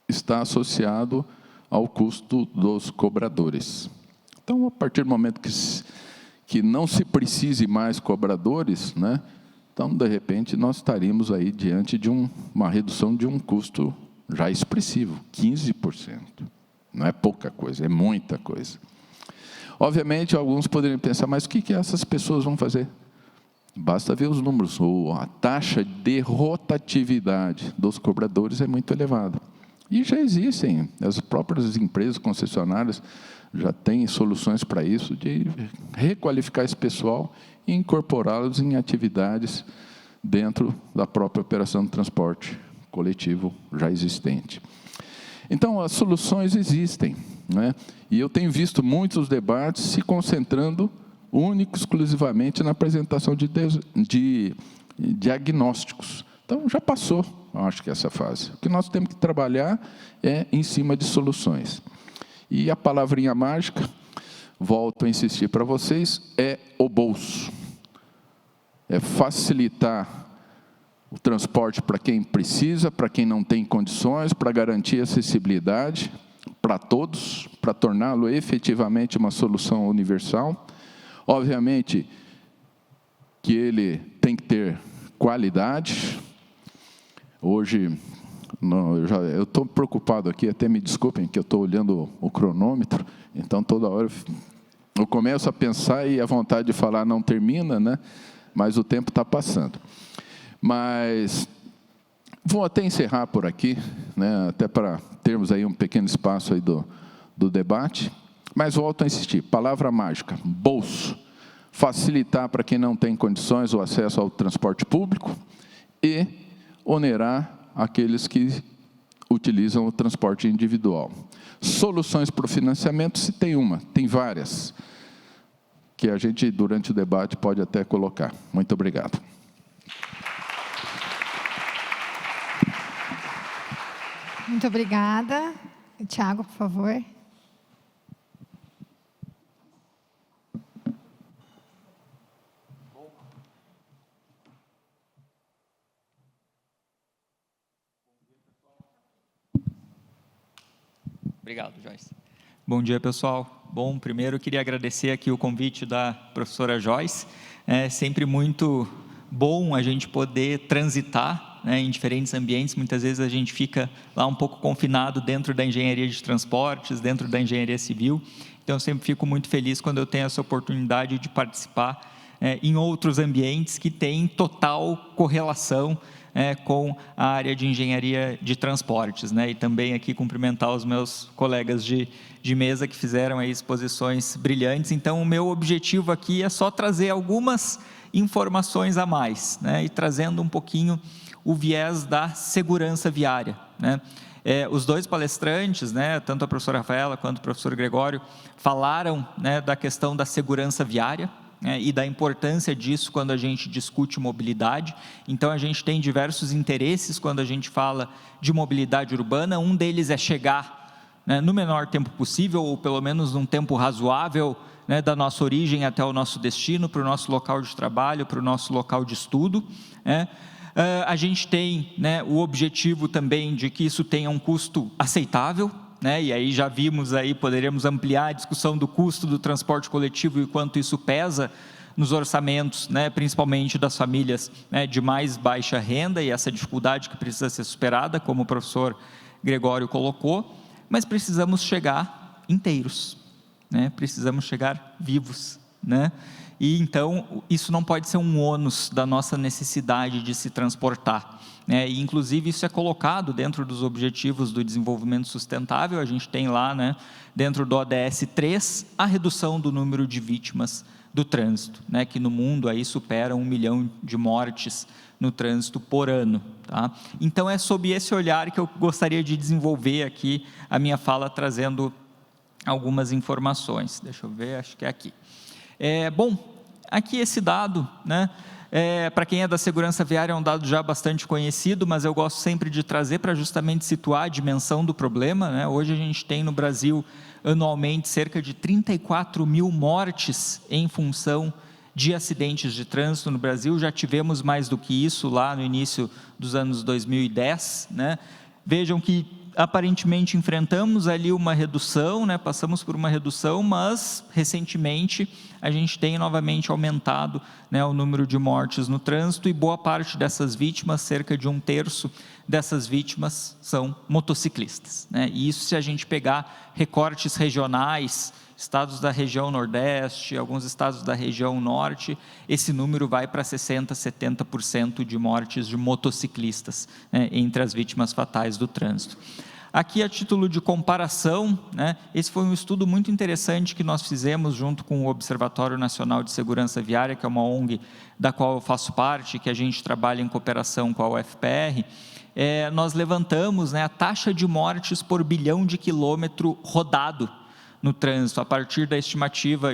está associado ao custo dos cobradores. Então, a partir do momento que não se precise mais cobradores, né, então, de repente, nós estaríamos aí diante de uma redução de um custo já expressivo, 15%. Não é pouca coisa, é muita coisa. Obviamente, alguns poderiam pensar, mas o que essas pessoas vão fazer? Basta ver os números. A taxa de rotatividade dos cobradores é muito elevada. E já existem, as próprias empresas concessionárias já têm soluções para isso, de requalificar esse pessoal e incorporá-los em atividades dentro da própria operação de transporte coletivo já existente. Então, as soluções existem, né? E eu tenho visto muitos debates se concentrando exclusivamente na apresentação de diagnósticos. Então, já passou, eu acho que essa fase. O que nós temos que trabalhar é em cima de soluções. E a palavrinha mágica, volto a insistir para vocês, é o bolso. É facilitar o transporte para quem precisa, para quem não tem condições, para garantir acessibilidade para todos, para torná-lo efetivamente uma solução universal. Obviamente que ele tem que ter qualidade. Hoje, eu estou preocupado aqui, até me desculpem que eu estou olhando o cronômetro, então toda hora eu começo a pensar e a vontade de falar não termina, né? Mas o tempo está passando. Mas vou até encerrar por aqui, né? Até para termos aí um pequeno espaço aí do debate, mas volto a insistir, palavra mágica, bolso, facilitar para quem não tem condições o acesso ao transporte público e onerar aqueles que utilizam o transporte individual. Soluções para o financiamento, se tem uma, tem várias, que a gente, durante o debate, pode até colocar. Muito obrigado. Muito obrigada. Tiago, por favor. Obrigado, Joyce. Bom dia, pessoal. Bom, primeiro eu queria agradecer aqui o convite da professora Joyce. É sempre muito bom a gente poder transitar, né, em diferentes ambientes. Muitas vezes a gente fica lá um pouco confinado dentro da engenharia de transportes, dentro da engenharia civil. Então, eu sempre fico muito feliz quando eu tenho essa oportunidade de participar em outros ambientes que têm total correlação com a área de engenharia de transportes, né? E também aqui cumprimentar os meus colegas de mesa que fizeram aí exposições brilhantes. Então, o meu objetivo aqui é só trazer algumas informações a mais, né? E trazendo um pouquinho o viés da segurança viária, né? Os dois palestrantes, né, tanto a professora Rafaela quanto o professor Gregório, falaram, né, da questão da segurança viária, e da importância disso quando a gente discute mobilidade. Então, a gente tem diversos interesses quando a gente fala de mobilidade urbana. Um deles é chegar, né, no menor tempo possível, ou pelo menos num tempo razoável, né, da nossa origem até o nosso destino, para o nosso local de trabalho, para o nosso local de estudo, né? A gente tem, né, o objetivo também de que isso tenha um custo aceitável, né? E aí já vimos aí, poderíamos ampliar a discussão do custo do transporte coletivo e quanto isso pesa nos orçamentos, né, principalmente das famílias, né, de mais baixa renda, e essa dificuldade que precisa ser superada, como o professor Gregório colocou, mas precisamos chegar inteiros, né, precisamos chegar vivos, né, e então isso não pode ser um ônus da nossa necessidade de se transportar, né, e inclusive isso é colocado dentro dos objetivos do desenvolvimento sustentável. A gente tem lá, né, dentro do ODS 3, a redução do número de vítimas do trânsito, né, que no mundo aí supera 1 milhão de mortes no trânsito por ano, tá? Então é sob esse olhar que eu gostaria de desenvolver aqui a minha fala, trazendo algumas informações. Deixa eu ver, acho que é aqui. Bom, aqui esse dado, né, para quem é da segurança viária é um dado já bastante conhecido, mas eu gosto sempre de trazer para justamente situar a dimensão do problema, né? Hoje a gente tem no Brasil anualmente cerca de 34 mil mortes em função de acidentes de trânsito no Brasil. Já tivemos mais do que isso lá no início dos anos 2010, né? Vejam que aparentemente enfrentamos ali uma redução, né? Passamos por uma redução, mas recentemente a gente tem novamente aumentado, né, o número de mortes no trânsito, e boa parte dessas vítimas, cerca de 1/3 dessas vítimas, são motociclistas, né? E isso, se a gente pegar recortes regionais, estados da região Nordeste, alguns estados da região Norte, esse número vai para 60%, 70% de mortes de motociclistas, né, entre as vítimas fatais do trânsito. Aqui, a título de comparação, né, esse foi um estudo muito interessante que nós fizemos junto com o Observatório Nacional de Segurança Viária, que é uma ONG da qual eu faço parte, que a gente trabalha em cooperação com a UFPR. Nós levantamos, né, a taxa de mortes por bilhão de quilômetro rodado no trânsito, a partir da estimativa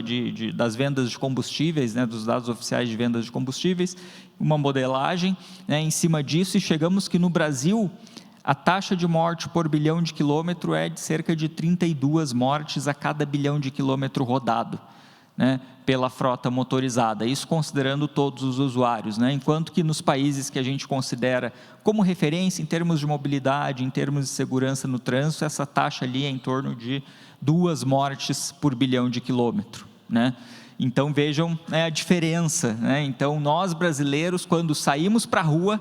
das vendas de combustíveis, né, dos dados oficiais de vendas de combustíveis, uma modelagem, né, em cima disso, e chegamos que no Brasil a taxa de morte por bilhão de quilômetro é de cerca de 32 mortes a cada bilhão de quilômetro rodado, né, pela frota motorizada, isso considerando todos os usuários, né, enquanto que nos países que a gente considera como referência em termos de mobilidade, em termos de segurança no trânsito, essa taxa ali é em torno de 2 mortes por bilhão de quilômetro, né? Então vejam, né, a diferença, né? Então nós brasileiros, quando saímos para a rua,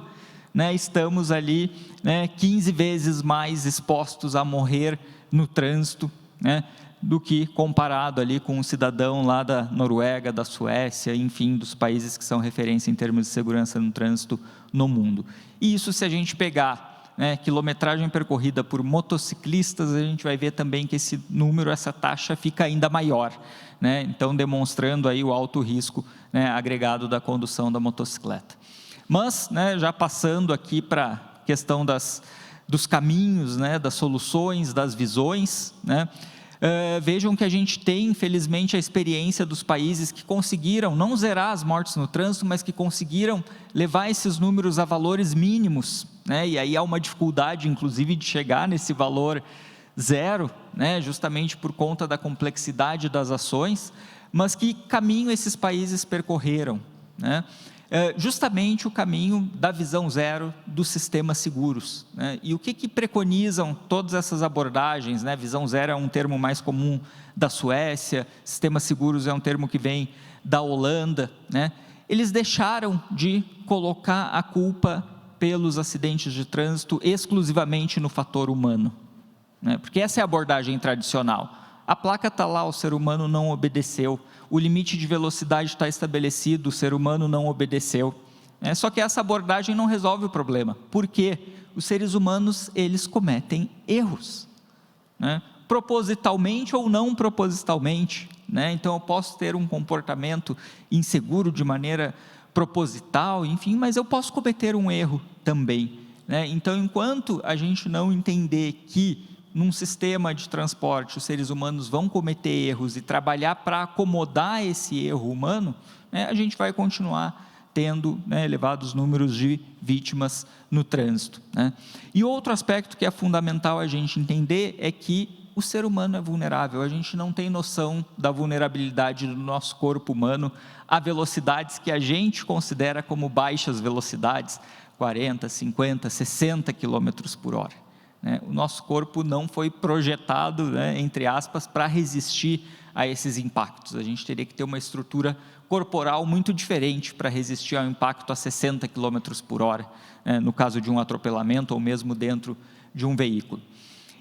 né, estamos ali, né, 15 vezes mais expostos a morrer no trânsito, né, do que comparado ali com um cidadão lá da Noruega, da Suécia, enfim, dos países que são referência em termos de segurança no trânsito no mundo. E isso, se a gente pegar, né, quilometragem percorrida por motociclistas, a gente vai ver também que esse número, essa taxa fica ainda maior, né? Então demonstrando aí o alto risco, né, agregado da condução da motocicleta. Mas, né, já passando aqui para a questão dos caminhos, né, das soluções, das visões, né, vejam que a gente tem, infelizmente, a experiência dos países que conseguiram não zerar as mortes no trânsito, mas que conseguiram levar esses números a valores mínimos, né, e aí há uma dificuldade, inclusive, de chegar nesse valor zero, né, justamente por conta da complexidade das ações, mas que caminho esses países percorreram, né? Justamente o caminho da visão zero dos sistemas seguros, né? E o que preconizam todas essas abordagens, né? Visão zero é um termo mais comum da Suécia, sistemas seguros é um termo que vem da Holanda, né? Eles deixaram de colocar a culpa pelos acidentes de trânsito exclusivamente no fator humano, né? Porque essa é a abordagem tradicional. A placa está lá, o ser humano não obedeceu, o limite de velocidade está estabelecido, o ser humano não obedeceu. Só que essa abordagem não resolve o problema. Por quê? Os seres humanos, eles cometem erros, né? Propositalmente ou não propositalmente, né? Então eu posso ter um comportamento inseguro de maneira proposital, enfim, mas eu posso cometer um erro também, né? Então, enquanto a gente não entender que num sistema de transporte os seres humanos vão cometer erros e trabalhar para acomodar esse erro humano, né, a gente vai continuar tendo, né, elevados números de vítimas no trânsito, né? E outro aspecto que é fundamental a gente entender é que o ser humano é vulnerável, a gente não tem noção da vulnerabilidade do nosso corpo humano a velocidades que a gente considera como baixas velocidades, 40, 50, 60 km por hora. né? O nosso corpo não foi projetado, né, entre aspas, para resistir a esses impactos. A gente teria que ter uma estrutura corporal muito diferente para resistir ao impacto a 60 km por hora, né, no caso de um atropelamento ou mesmo dentro de um veículo.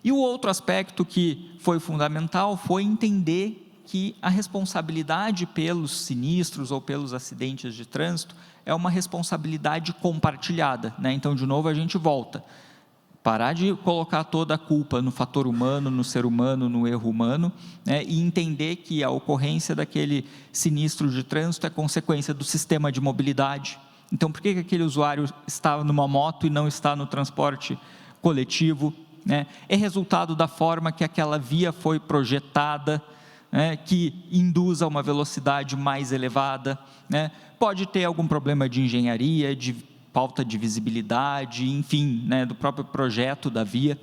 E o outro aspecto que foi fundamental foi entender que a responsabilidade pelos sinistros ou pelos acidentes de trânsito é uma responsabilidade compartilhada, né? Então, de novo, a gente volta. Parar de colocar toda a culpa no fator humano, no ser humano, no erro humano, né? E entender que a ocorrência daquele sinistro de trânsito é consequência do sistema de mobilidade. Então, por que aquele usuário está numa moto e não está no transporte coletivo, né? É resultado da forma que aquela via foi projetada, né, que induz a uma velocidade mais elevada, né? Pode ter algum problema de engenharia, de falta de visibilidade, enfim, né, do próprio projeto da via.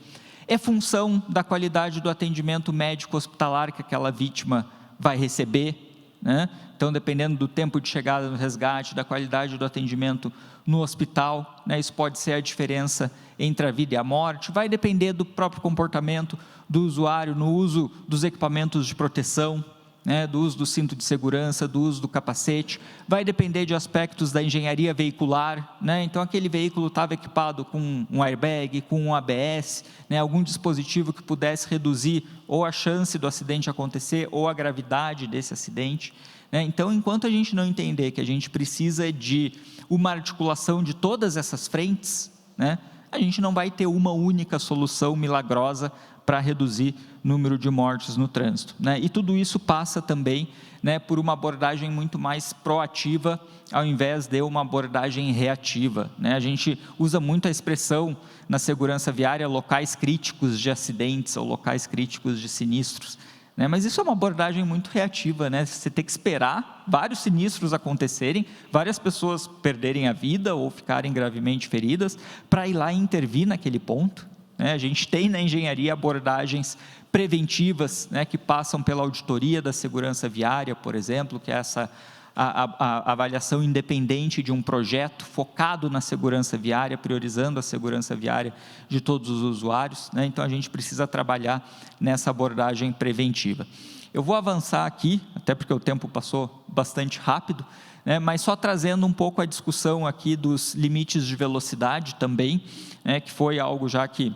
É função da qualidade do atendimento médico hospitalar que aquela vítima vai receber, né? Então, dependendo do tempo de chegada no resgate, da qualidade do atendimento no hospital, né, isso pode ser a diferença entre a vida e a morte. Vai depender do próprio comportamento do usuário no uso dos equipamentos de proteção, né, do uso do cinto de segurança, do uso do capacete. Vai depender de aspectos da engenharia veicular, né? Então, aquele veículo estava equipado com um airbag, com um ABS, né, algum dispositivo que pudesse reduzir ou a chance do acidente acontecer ou a gravidade desse acidente, né? Então, enquanto a gente não entender que a gente precisa de uma articulação de todas essas frentes, né, a gente não vai ter uma única solução milagrosa para reduzir o número de mortes no trânsito, né? E tudo isso passa também, né, por uma abordagem muito mais proativa, ao invés de uma abordagem reativa, né? A gente usa muito a expressão na segurança viária, locais críticos de acidentes ou locais críticos de sinistros, né? Mas isso é uma abordagem muito reativa, né? Você tem que esperar vários sinistros acontecerem, várias pessoas perderem a vida ou ficarem gravemente feridas, para ir lá e intervir naquele ponto, né? A gente tem na engenharia abordagens preventivas, né, que passam pela auditoria da segurança viária, por exemplo, que é essa a avaliação independente de um projeto focado na segurança viária, priorizando a segurança viária de todos os usuários, né? Então, a gente precisa trabalhar nessa abordagem preventiva. Eu vou avançar aqui, até porque o tempo passou bastante rápido, né, mas só trazendo um pouco a discussão aqui dos limites de velocidade também, né, que foi algo já que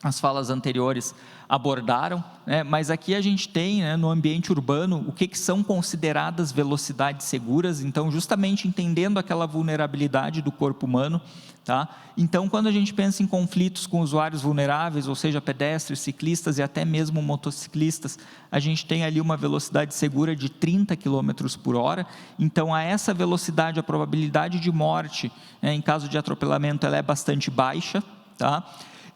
as falas anteriores abordaram, né, mas aqui a gente tem, né, no ambiente urbano, o que são consideradas velocidades seguras. Então, justamente entendendo aquela vulnerabilidade do corpo humano, tá? Então, quando a gente pensa em conflitos com usuários vulneráveis, ou seja, pedestres, ciclistas e até mesmo motociclistas, a gente tem ali uma velocidade segura de 30 km por hora. Então, a essa velocidade, a probabilidade de morte, né, em caso de atropelamento, ela é bastante baixa, tá?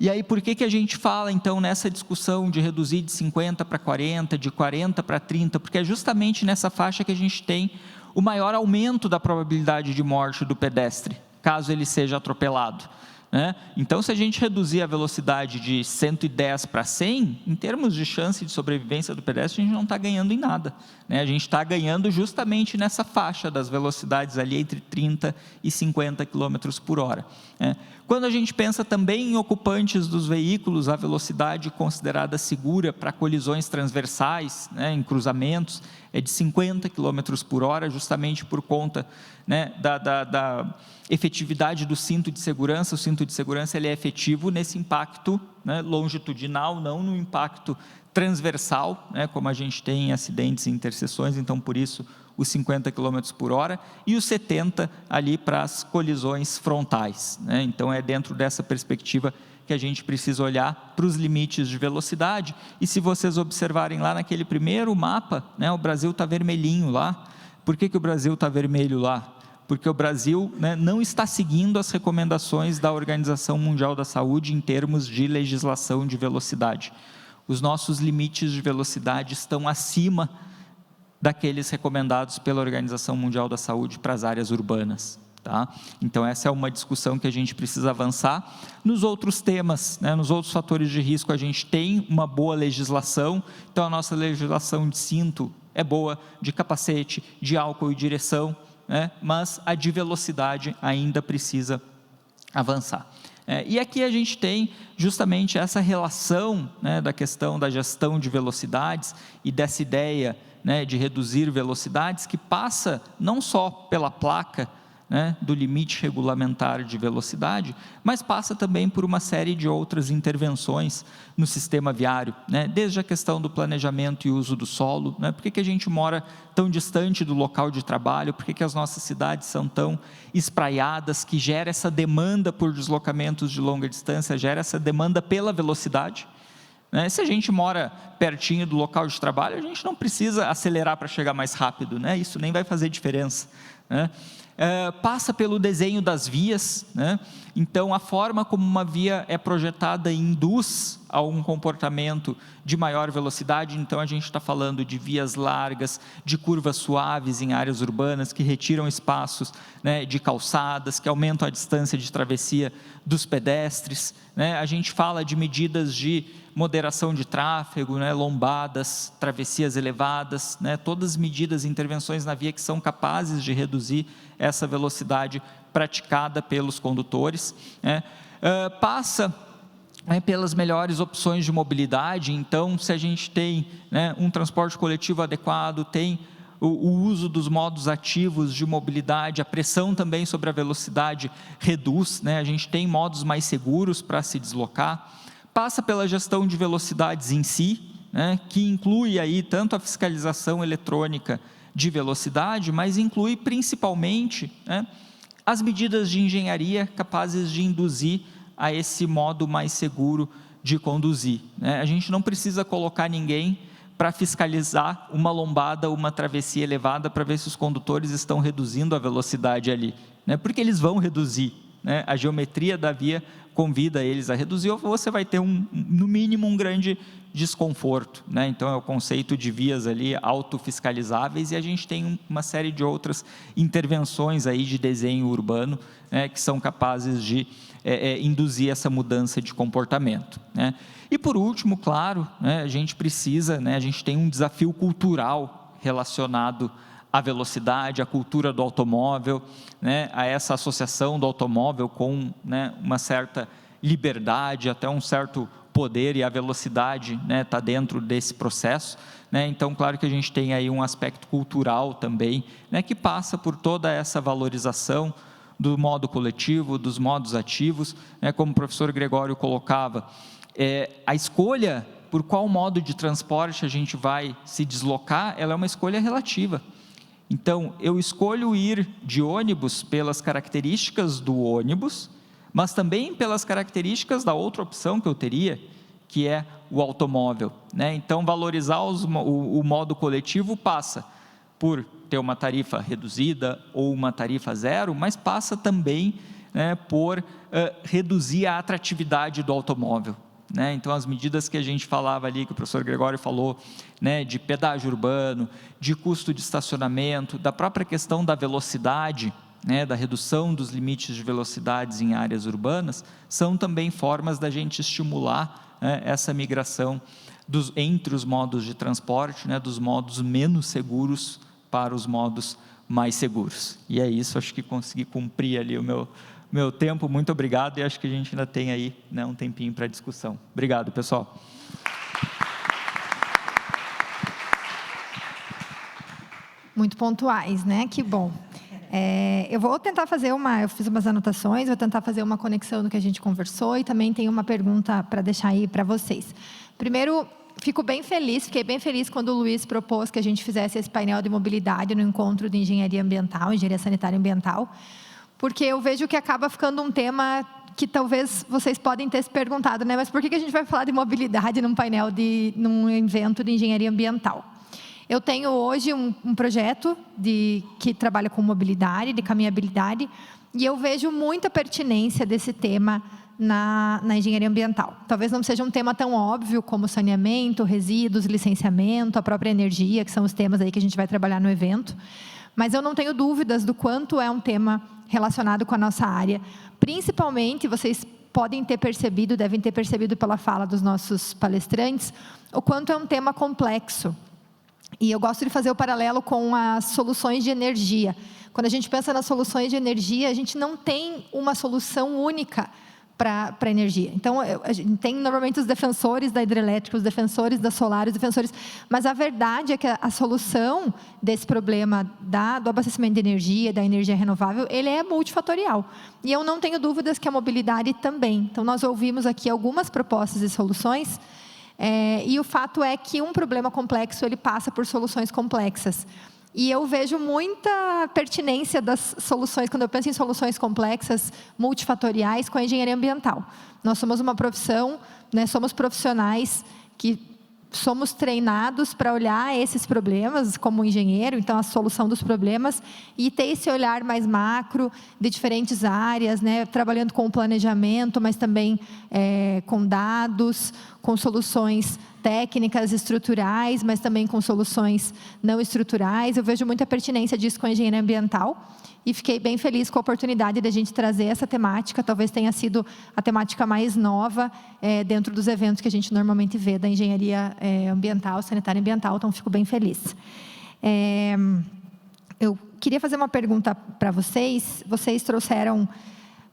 E aí, por que a gente fala, então, nessa discussão de reduzir de 50 para 40, de 40 para 30? Porque é justamente nessa faixa que a gente tem o maior aumento da probabilidade de morte do pedestre, caso ele seja atropelado, né? Então, se a gente reduzir a velocidade de 110 para 100, em termos de chance de sobrevivência do pedestre, a gente não está ganhando em nada, né? A gente está ganhando justamente nessa faixa das velocidades ali entre 30 e 50 km por hora, né? Quando a gente pensa também em ocupantes dos veículos, a velocidade considerada segura para colisões transversais, né, em cruzamentos, é de 50 km por hora, justamente por conta, né, da efetividade do cinto de segurança. O cinto de segurança ele é efetivo nesse impacto, né, longitudinal, não no impacto transversal, né, como a gente tem em acidentes e interseções. Então, por isso, os 50 km por hora e os 70 ali para as colisões frontais, né? Então, é dentro dessa perspectiva que a gente precisa olhar para os limites de velocidade. E se vocês observarem lá naquele primeiro mapa, né, o Brasil está vermelhinho lá. Por que o Brasil está vermelho lá? Porque o Brasil, né, não está seguindo as recomendações da Organização Mundial da Saúde em termos de legislação de velocidade. Os nossos limites de velocidade estão acima daqueles recomendados pela Organização Mundial da Saúde para as áreas urbanas, tá? Então, essa é uma discussão que a gente precisa avançar. Nos outros temas, né, nos outros fatores de risco, a gente tem uma boa legislação. Então, a nossa legislação de cinto é boa, de capacete, de álcool e direção, né, mas a de velocidade ainda precisa avançar. E aqui a gente tem justamente essa relação, né, da questão da gestão de velocidades e dessa ideia, né, de reduzir velocidades, que passa não só pela placa, né, do limite regulamentar de velocidade, mas passa também por uma série de outras intervenções no sistema viário, né, desde a questão do planejamento e uso do solo, né, por que a gente mora tão distante do local de trabalho, por que as nossas cidades são tão espraiadas, que gera essa demanda por deslocamentos de longa distância, gera essa demanda pela velocidade. Se a gente mora pertinho do local de trabalho, a gente não precisa acelerar para chegar mais rápido, né? Isso nem vai fazer diferença, né? Passa pelo desenho das vias, né? Então a forma como uma via é projetada induz a um comportamento de maior velocidade. Então a gente está falando de vias largas, de curvas suaves em áreas urbanas que retiram espaços, né, de calçadas, que aumentam a distância de travessia dos pedestres, né? A gente fala de medidas de moderação de tráfego, né, lombadas, travessias elevadas, né, todas medidas e intervenções na via que são capazes de reduzir essa velocidade praticada pelos condutores, né. Passa, né, pelas melhores opções de mobilidade. Então, se a gente tem, né, um transporte coletivo adequado, tem o uso dos modos ativos de mobilidade, a pressão também sobre a velocidade reduz, né, a gente tem modos mais seguros para se deslocar. Passa pela gestão de velocidades em si, né, que inclui aí tanto a fiscalização eletrônica de velocidade, mas inclui principalmente, né, as medidas de engenharia capazes de induzir a esse modo mais seguro de conduzir, né? A gente não precisa colocar ninguém para fiscalizar uma lombada, uma travessia elevada, para ver se os condutores estão reduzindo a velocidade ali, né, porque eles vão reduzir, né? A geometria da via convida eles a reduzir, ou você vai ter no mínimo um grande desconforto, né? Então é o conceito de vias ali autofiscalizáveis, e a gente tem uma série de outras intervenções aí de desenho urbano, né, que são capazes de induzir essa mudança de comportamento, né? E por último, claro, né, a gente precisa, né, a gente tem um desafio cultural relacionado à velocidade, à cultura do automóvel, né, a essa associação do automóvel com, né, uma certa liberdade, até um certo poder, e a velocidade, né, está dentro desse processo, né? Então, claro que a gente tem aí um aspecto cultural também, né, que passa por toda essa valorização do modo coletivo, dos modos ativos, né, como o professor Gregório colocava, a escolha por qual modo de transporte a gente vai se deslocar, ela é uma escolha relativa. Então, eu escolho ir de ônibus pelas características do ônibus, mas também pelas características da outra opção que eu teria, que é o automóvel, né? Então, valorizar o modo coletivo passa por ter uma tarifa reduzida ou uma tarifa zero, mas passa também, né, por reduzir a atratividade do automóvel, né? Então, as medidas que a gente falava ali, que o professor Gregório falou, né, de pedágio urbano, de custo de estacionamento, da própria questão da velocidade, né, da redução dos limites de velocidades em áreas urbanas, são também formas da gente estimular, né, essa migração entre os modos de transporte, né, dos modos menos seguros para os modos mais seguros. E é isso, acho que consegui cumprir ali o meu tempo. Muito obrigado, e acho que a gente ainda tem aí, né, um tempinho para discussão. Obrigado, pessoal. Muito pontuais, né? Que bom. Eu vou tentar fazer eu fiz umas anotações, vou tentar fazer uma conexão do que a gente conversou, e também tenho uma pergunta para deixar aí para vocês. Primeiro, fiquei bem feliz quando o Luiz propôs que a gente fizesse esse painel de mobilidade no encontro de engenharia ambiental, engenharia sanitária e ambiental, porque eu vejo que acaba ficando um tema que talvez vocês podem ter se perguntado, né? Mas por que a gente vai falar de mobilidade num painel, num evento de engenharia ambiental? Eu tenho hoje um projeto que trabalha com mobilidade, de caminhabilidade, e eu vejo muita pertinência desse tema na engenharia ambiental. Talvez não seja um tema tão óbvio como saneamento, resíduos, licenciamento, a própria energia, que são os temas aí que a gente vai trabalhar no evento, mas eu não tenho dúvidas do quanto é um tema relacionado com a nossa área. Principalmente, vocês podem ter percebido, devem ter percebido pela fala dos nossos palestrantes, o quanto é um tema complexo. E eu gosto de fazer o paralelo com as soluções de energia. Quando a gente pensa nas soluções de energia, a gente não tem uma solução única para a energia. Então, a gente tem normalmente os defensores da hidrelétrica, os defensores da solar, os defensores... Mas a verdade é que a solução desse problema do abastecimento de energia, da energia renovável, ele é multifatorial. E eu não tenho dúvidas que a mobilidade também. Então, nós ouvimos aqui algumas propostas e soluções, e o fato é que um problema complexo, ele passa por soluções complexas. E eu vejo muita pertinência das soluções, quando eu penso em soluções complexas, multifatoriais, com a engenharia ambiental. Nós somos uma profissão, né, somos profissionais que somos treinados para olhar esses problemas como engenheiro, então a solução dos problemas, e ter esse olhar mais macro de diferentes áreas, né, trabalhando com o planejamento, mas também com dados, com soluções técnicas, estruturais, mas também com soluções não estruturais. Eu vejo muita pertinência disso com a engenharia ambiental e fiquei bem feliz com a oportunidade de a gente trazer essa temática. Talvez tenha sido a temática mais nova dentro dos eventos que a gente normalmente vê da engenharia ambiental, sanitária e ambiental, então fico bem feliz. Eu queria fazer uma pergunta para vocês. Vocês trouxeram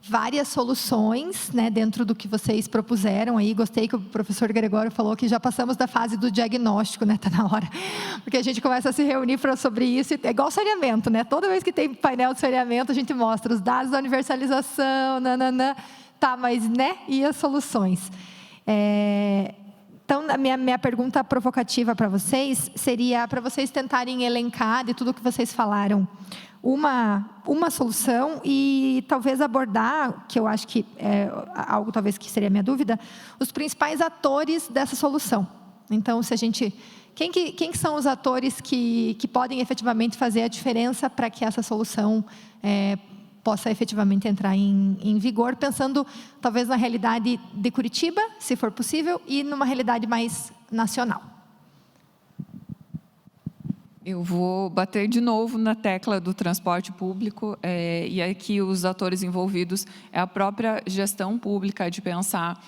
várias soluções, né, dentro do que vocês propuseram aí. Gostei que o professor Gregório falou que já passamos da fase do diagnóstico, né, está na hora, porque a gente começa a se reunir sobre isso, é igual saneamento, né, toda vez que tem painel de saneamento, a gente mostra os dados da universalização, tá, mas, né, e as soluções. Então, a minha pergunta provocativa para vocês seria para vocês tentarem elencar de tudo que vocês falaram, uma solução e talvez abordar, que eu acho que é algo talvez que seria a minha dúvida, os principais atores dessa solução. Então, se a gente... Quem são os atores que podem efetivamente fazer a diferença para que essa solução possa efetivamente entrar em vigor, pensando talvez na realidade de Curitiba, se for possível, e numa realidade mais nacional? Eu vou bater de novo na tecla do transporte público, e aqui os atores envolvidos é a própria gestão pública, de pensar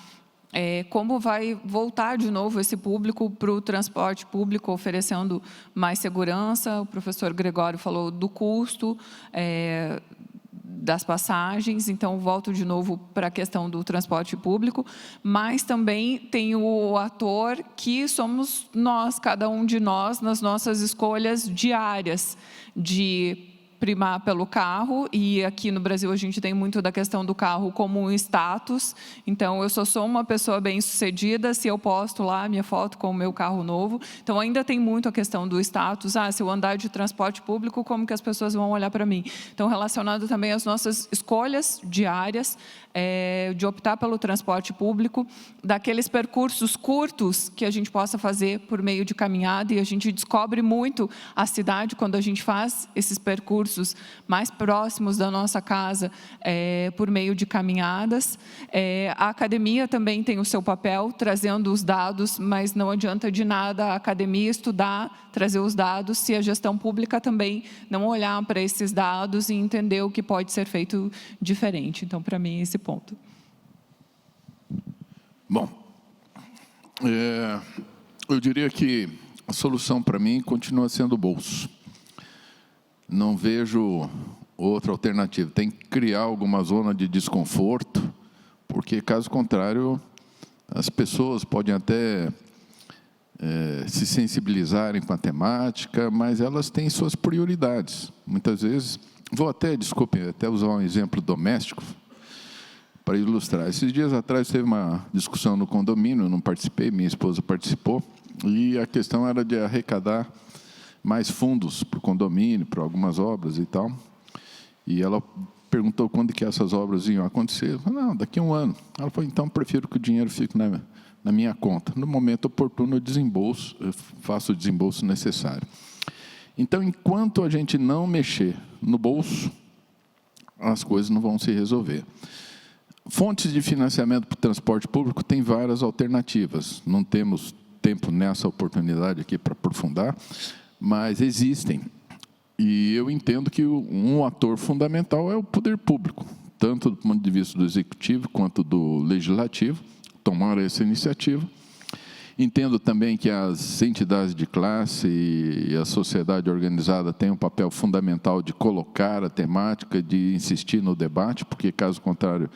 como vai voltar de novo esse público para o transporte público, oferecendo mais segurança. O professor Gregório falou do custo, das passagens, então volto de novo para a questão do transporte público, mas também tem o ator que somos nós, cada um de nós, nas nossas escolhas diárias de primar pelo carro, e aqui no Brasil a gente tem muito da questão do carro como um status. Então, eu só sou uma pessoa bem-sucedida se eu posto lá a minha foto com o meu carro novo. Então, ainda tem muito a questão do status. Se eu andar de transporte público, como que as pessoas vão olhar para mim? Então, relacionado também às nossas escolhas diárias, de optar pelo transporte público, daqueles percursos curtos que a gente possa fazer por meio de caminhada, e a gente descobre muito a cidade quando a gente faz esses percursos mais próximos da nossa casa, por meio de caminhadas. A academia também tem o seu papel, trazendo os dados, mas não adianta de nada a academia estudar, trazer os dados, se a gestão pública também não olhar para esses dados e entender o que pode ser feito diferente. Então, para mim, esse ponto. Bom, eu diria que a solução para mim continua sendo o bolso. Não vejo outra alternativa. Tem que criar alguma zona de desconforto, porque, caso contrário, as pessoas podem até se sensibilizarem com a temática, mas elas têm suas prioridades. Muitas vezes, desculpe, até usar um exemplo doméstico para ilustrar. Esses dias atrás teve uma discussão no condomínio, eu não participei, minha esposa participou, e a questão era de arrecadar mais fundos para o condomínio, para algumas obras e tal. E ela perguntou quando que essas obras iam acontecer. Eu falei, não, daqui a 1 ano. Ela falou, então prefiro que o dinheiro fique na minha conta. No momento oportuno eu faço o desembolso necessário. Então, enquanto a gente não mexer no bolso, as coisas não vão se resolver. Fontes de financiamento para o transporte público tem várias alternativas. Não temos tempo nessa oportunidade aqui para aprofundar, mas existem. E eu entendo que um ator fundamental é o poder público, tanto do ponto de vista do executivo quanto do legislativo, tomar essa iniciativa. Entendo também que as entidades de classe e a sociedade organizada têm um papel fundamental de colocar a temática, de insistir no debate, porque, caso contrário,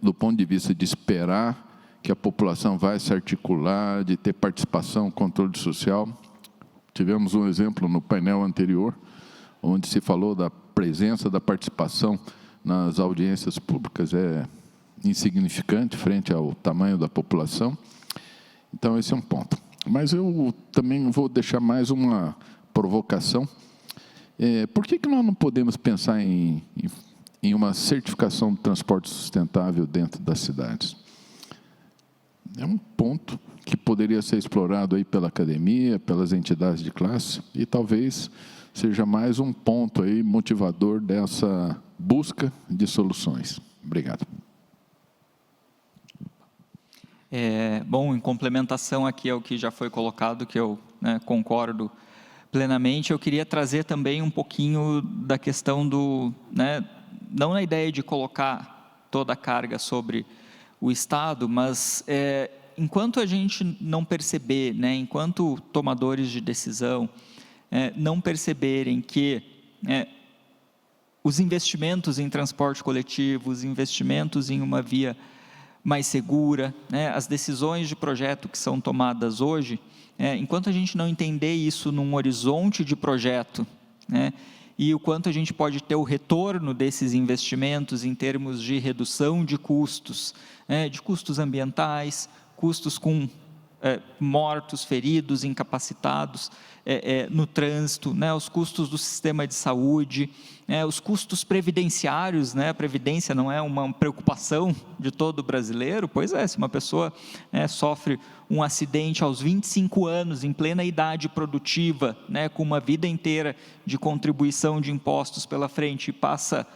do ponto de vista de esperar que a população vai se articular, de ter participação, controle social. Tivemos um exemplo no painel anterior, onde se falou da presença da participação nas audiências públicas, é insignificante frente ao tamanho da população. Então, esse é um ponto. Mas eu também vou deixar mais uma provocação. Por que nós não podemos pensar em uma certificação do transporte sustentável dentro das cidades? É um ponto que poderia ser explorado aí pela academia, pelas entidades de classe, e talvez seja mais um ponto aí motivador dessa busca de soluções. Obrigado. Bom, em complementação aqui ao que já foi colocado, que eu concordo plenamente, eu queria trazer também um pouquinho da questão do, não na ideia de colocar toda a carga sobre o Estado, mas enquanto a gente não perceber, enquanto tomadores de decisão não perceberem que os investimentos em transporte coletivo, os investimentos em uma via mais segura, as decisões de projeto que são tomadas hoje, enquanto a gente não entender isso num horizonte de projeto, e o quanto a gente pode ter o retorno desses investimentos em termos de redução de custos ambientais, custos com mortos, feridos, incapacitados no trânsito, os custos do sistema de saúde, os custos previdenciários, a previdência não é uma preocupação de todo brasileiro, pois se uma pessoa sofre um acidente aos 25 anos, em plena idade produtiva, com uma vida inteira de contribuição de impostos pela frente, e passa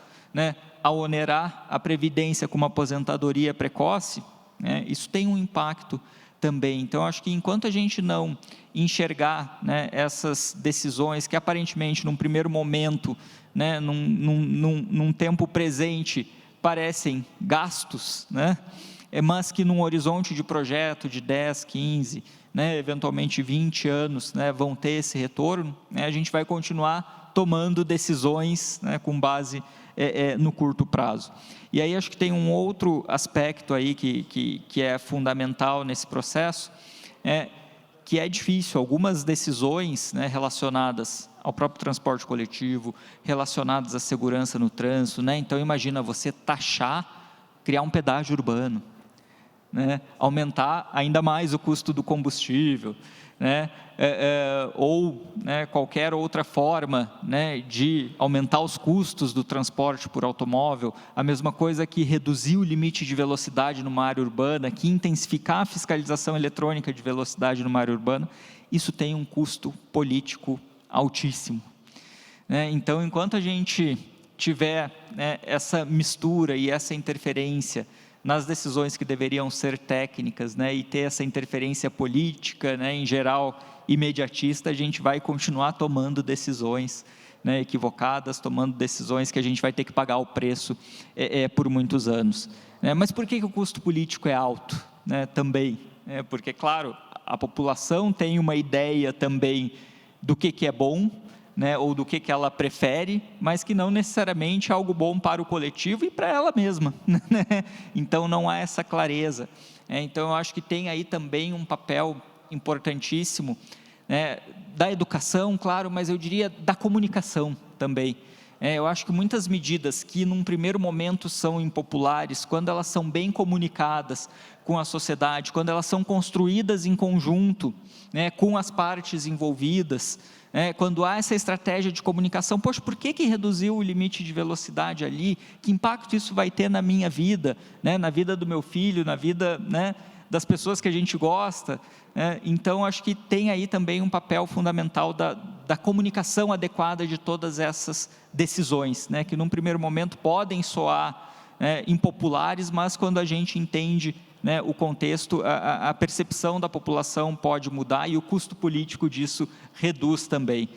a onerar a previdência com uma aposentadoria precoce, isso tem um impacto também. Então, acho que enquanto a gente não enxergar essas decisões que aparentemente, num primeiro momento, num tempo presente, parecem gastos, mas que num horizonte de projeto de 10, 15, eventualmente 20 anos, vão ter esse retorno, a gente vai continuar tomando decisões com base no curto prazo. E aí acho que tem um outro aspecto aí que é fundamental nesse processo, que é difícil. Algumas decisões relacionadas ao próprio transporte coletivo, relacionadas à segurança no trânsito, então imagina você criar um pedágio urbano, aumentar ainda mais o custo do combustível, ou qualquer outra forma de aumentar os custos do transporte por automóvel, a mesma coisa que reduzir o limite de velocidade numa área urbana, que intensificar a fiscalização eletrônica de velocidade numa área urbana, isso tem um custo político altíssimo. Então, enquanto a gente tiver essa mistura e essa interferência nas decisões que deveriam ser técnicas, e ter essa interferência política, em geral, imediatista, a gente vai continuar tomando decisões equivocadas, tomando decisões que a gente vai ter que pagar o preço por muitos anos. Mas por que o custo político é alto? Também, porque, claro, a população tem uma ideia também do que é bom, ou do que ela prefere, mas que não necessariamente é algo bom para o coletivo e para ela mesma. Então, não há essa clareza. Então, eu acho que tem aí também um papel importantíssimo, da educação, claro, mas eu diria da comunicação também. Eu acho que muitas medidas que, num primeiro momento, são impopulares, quando elas são bem comunicadas com a sociedade, quando elas são construídas em conjunto, com as partes envolvidas, quando há essa estratégia de comunicação, poxa, por que reduziu o limite de velocidade ali? Que impacto isso vai ter na minha vida, na vida do meu filho, na vida das pessoas que a gente gosta? Então, acho que tem aí também um papel fundamental da comunicação adequada de todas essas decisões, que num primeiro momento podem soar impopulares, mas quando a gente entende o contexto, a percepção da população pode mudar e o custo político disso reduz também.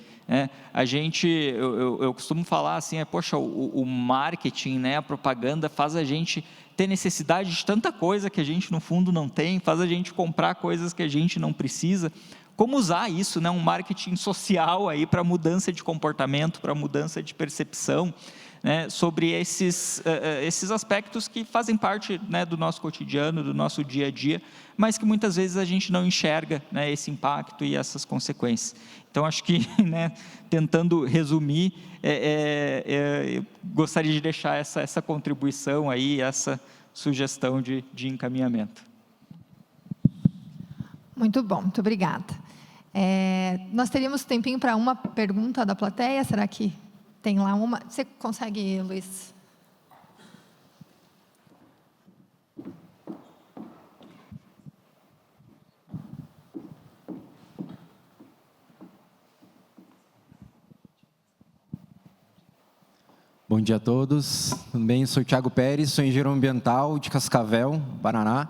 Eu costumo falar assim, poxa, o marketing, a propaganda faz a gente ter necessidade de tanta coisa que a gente no fundo não tem, faz a gente comprar coisas que a gente não precisa. Como usar isso, um marketing social aí para mudança de comportamento, para mudança de percepção, né, sobre esses aspectos que fazem parte, né, do nosso cotidiano, do nosso dia a dia, mas que muitas vezes a gente não enxerga, né, esse impacto e essas consequências. Então, acho que, né, tentando resumir, eu gostaria de deixar essa contribuição aí, essa sugestão de encaminhamento. Muito bom, muito obrigada. Nós teríamos tempinho para uma pergunta da plateia, será que tem lá uma? Você consegue, Luiz? Bom dia a todos, tudo bem? Sou Thiago Pérez, sou engenheiro ambiental de Cascavel, Paraná.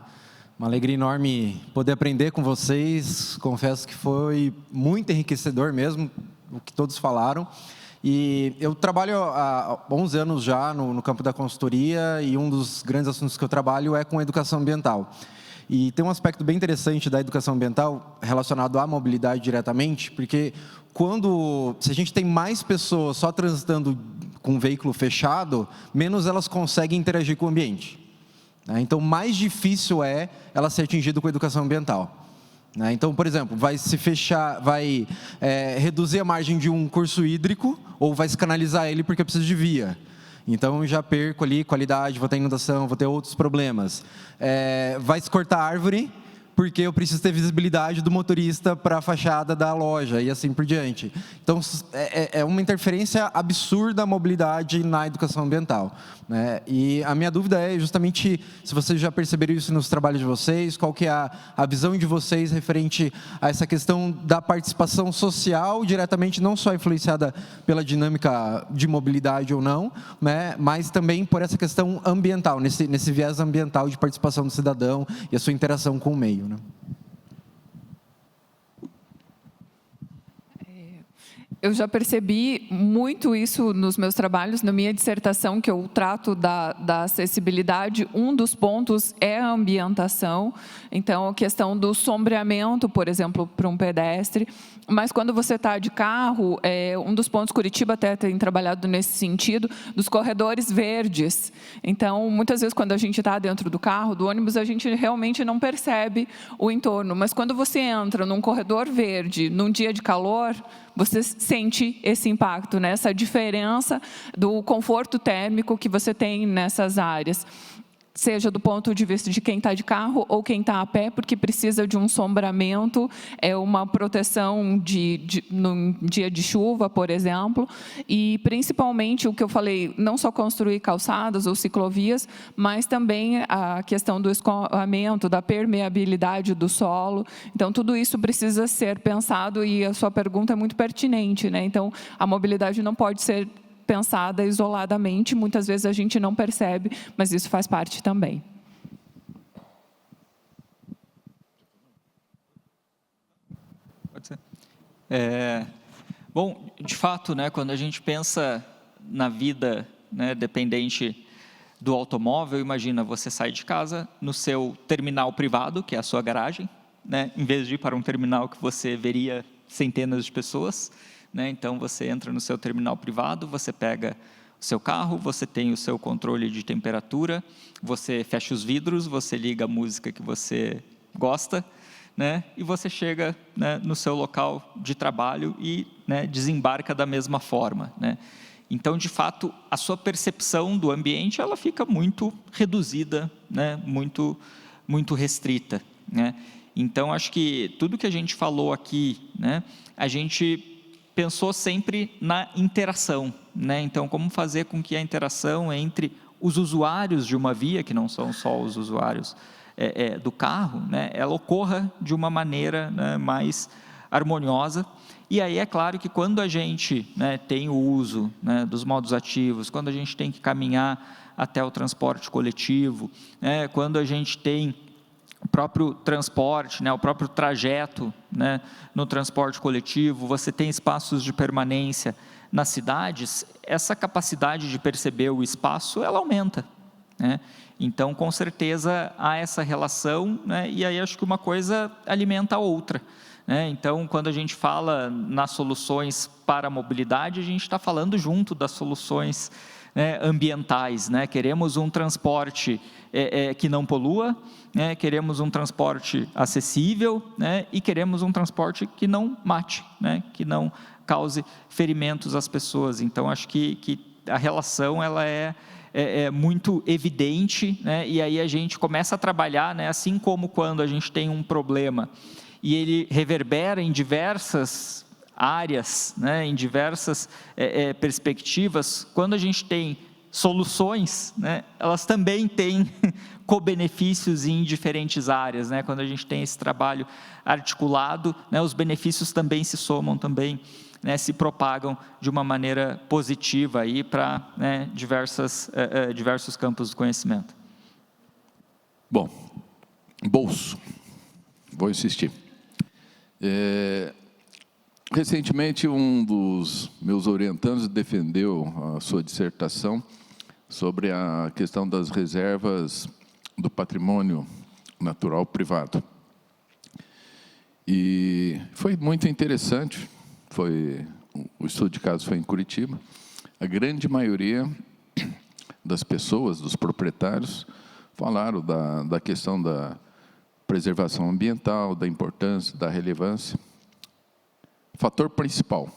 Uma alegria enorme poder aprender com vocês, confesso que foi muito enriquecedor mesmo, o que todos falaram. E eu trabalho há 11 anos já no campo da consultoria e um dos grandes assuntos que eu trabalho é com educação ambiental. E tem um aspecto bem interessante da educação ambiental relacionado à mobilidade diretamente, porque se a gente tem mais pessoas só transitando com um veículo fechado, menos elas conseguem interagir com o ambiente. Então, mais difícil é ela ser atingida com a educação ambiental. Então, por exemplo, vai reduzir a margem de um curso hídrico ou vai se canalizar ele porque precisa de via. Então, já perco ali qualidade, vou ter inundação, vou ter outros problemas. Vai se cortar árvore porque eu preciso ter visibilidade do motorista para a fachada da loja e assim por diante. Então, é uma interferência absurda a mobilidade na educação ambiental, né? E a minha dúvida é justamente se vocês já perceberam isso nos trabalhos de vocês, qual que é a visão de vocês referente a essa questão da participação social, diretamente não só influenciada pela dinâmica de mobilidade ou não, né, mas também por essa questão ambiental, nesse viés ambiental de participação do cidadão e a sua interação com o meio. Né? Eu já percebi muito isso nos meus trabalhos, na minha dissertação, que eu trato da acessibilidade. Um dos pontos é a ambientação, então a questão do sombreamento, por exemplo, para um pedestre. Mas quando você está de carro, um dos pontos, Curitiba até tem trabalhado nesse sentido, dos corredores verdes. Então, muitas vezes, quando a gente está dentro do carro, do ônibus, a gente realmente não percebe o entorno. Mas quando você entra num corredor verde, num dia de calor, você sente esse impacto, né? Essa diferença do conforto térmico que você tem nessas áreas. Seja do ponto de vista de quem está de carro ou quem está a pé, porque precisa de um sombreamento, uma proteção num dia de chuva, por exemplo, e principalmente o que eu falei, não só construir calçadas ou ciclovias, mas também a questão do escoamento, da permeabilidade do solo. Então, tudo isso precisa ser pensado e a sua pergunta é muito pertinente, né? Então, a mobilidade não pode ser pensada isoladamente, muitas vezes a gente não percebe, mas isso faz parte também. Pode ser. Bom, de fato, né, quando a gente pensa na vida, né, dependente do automóvel, imagina, você sai de casa no seu terminal privado, que é a sua garagem, né, em vez de ir para um terminal que você veria centenas de pessoas, né? Então, você entra no seu terminal privado, você pega o seu carro, você tem o seu controle de temperatura, você fecha os vidros, você liga a música que você gosta, né? E você chega, né, no seu local de trabalho e, né, desembarca da mesma forma, né? Então, de fato, a sua percepção do ambiente ela fica muito reduzida, né? Muito restrita, né? Então, acho que tudo que a gente falou aqui, né, a gente pensou sempre na interação, né? Então, como fazer com que a interação entre os usuários de uma via, que não são só os usuários do carro, né, ela ocorra de uma maneira, né, mais harmoniosa. E aí é claro que quando a gente, né, tem o uso, né, dos modos ativos, quando a gente tem que caminhar até o transporte coletivo, né, quando a gente tem o próprio transporte, né, o próprio trajeto, né, no transporte coletivo, você tem espaços de permanência nas cidades, essa capacidade de perceber o espaço, ela aumenta, né? Então, com certeza, há essa relação, né, e aí acho que uma coisa alimenta a outra, né? Então, quando a gente fala nas soluções para a mobilidade, a gente está falando junto das soluções, né, ambientais, né? Queremos um transporte que não polua, né? Queremos um transporte acessível, né? E queremos um transporte que não mate, né? Que não cause ferimentos às pessoas. Então, acho que a relação ela é muito evidente, né? E aí a gente começa a trabalhar, né? Assim como quando a gente tem um problema e ele reverbera em diversas áreas, né? Em diversas perspectivas, quando a gente tem soluções, né? Elas também têm co-benefícios em diferentes áreas, né? Quando a gente tem esse trabalho articulado, né? Os benefícios também se somam, também, né, se propagam de uma maneira positiva aí para, né, diversos campos do conhecimento. Bom, bolso. Vou insistir. Recentemente, um dos meus orientandos defendeu a sua dissertação sobre a questão das reservas do patrimônio natural privado. E foi muito interessante. O estudo de caso foi em Curitiba. A grande maioria das pessoas, dos proprietários, falaram da questão da preservação ambiental, da importância, da relevância. Fator principal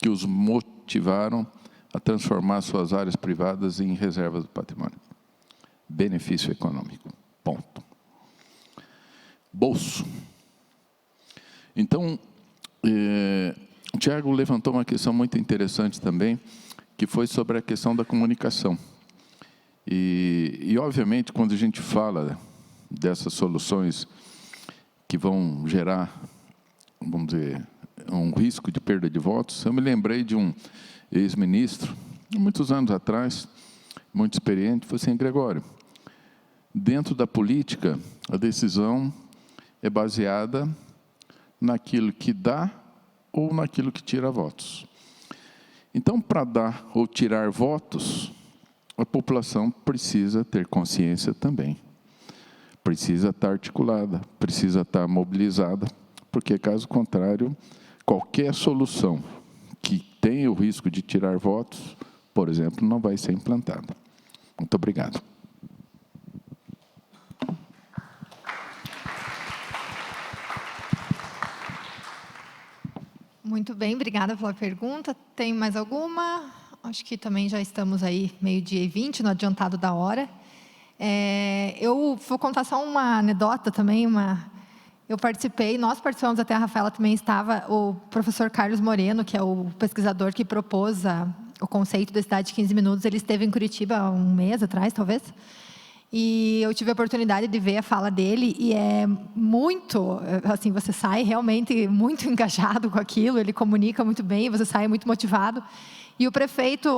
que os motivaram a transformar suas áreas privadas em reservas do patrimônio. Benefício econômico. Ponto. Bolso. Então, o Tiago levantou uma questão muito interessante também, que foi sobre a questão da comunicação. E obviamente, quando a gente fala dessas soluções que vão gerar, vamos dizer, um risco de perda de votos, eu me lembrei de um ex-ministro, muitos anos atrás, muito experiente, foi assim: Gregório, dentro da política, a decisão é baseada naquilo que dá ou naquilo que tira votos. Então, para dar ou tirar votos, a população precisa ter consciência também. Precisa estar articulada, precisa estar mobilizada, porque, caso contrário, qualquer solução que tenha o risco de tirar votos, por exemplo, não vai ser implantada. Muito obrigado. Muito bem, obrigada pela pergunta. Tem mais alguma? Acho que também já estamos aí, 12h20, no adiantado da hora. Eu vou contar só uma anedota também. Nós participamos, até a Rafaela também estava, o professor Carlos Moreno, que é o pesquisador que propôs o conceito da cidade de 15 minutos, ele esteve em Curitiba há um mês atrás, talvez. E eu tive a oportunidade de ver a fala dele, e é muito, assim, você sai realmente muito engajado com aquilo, ele comunica muito bem, você sai muito motivado. E o prefeito,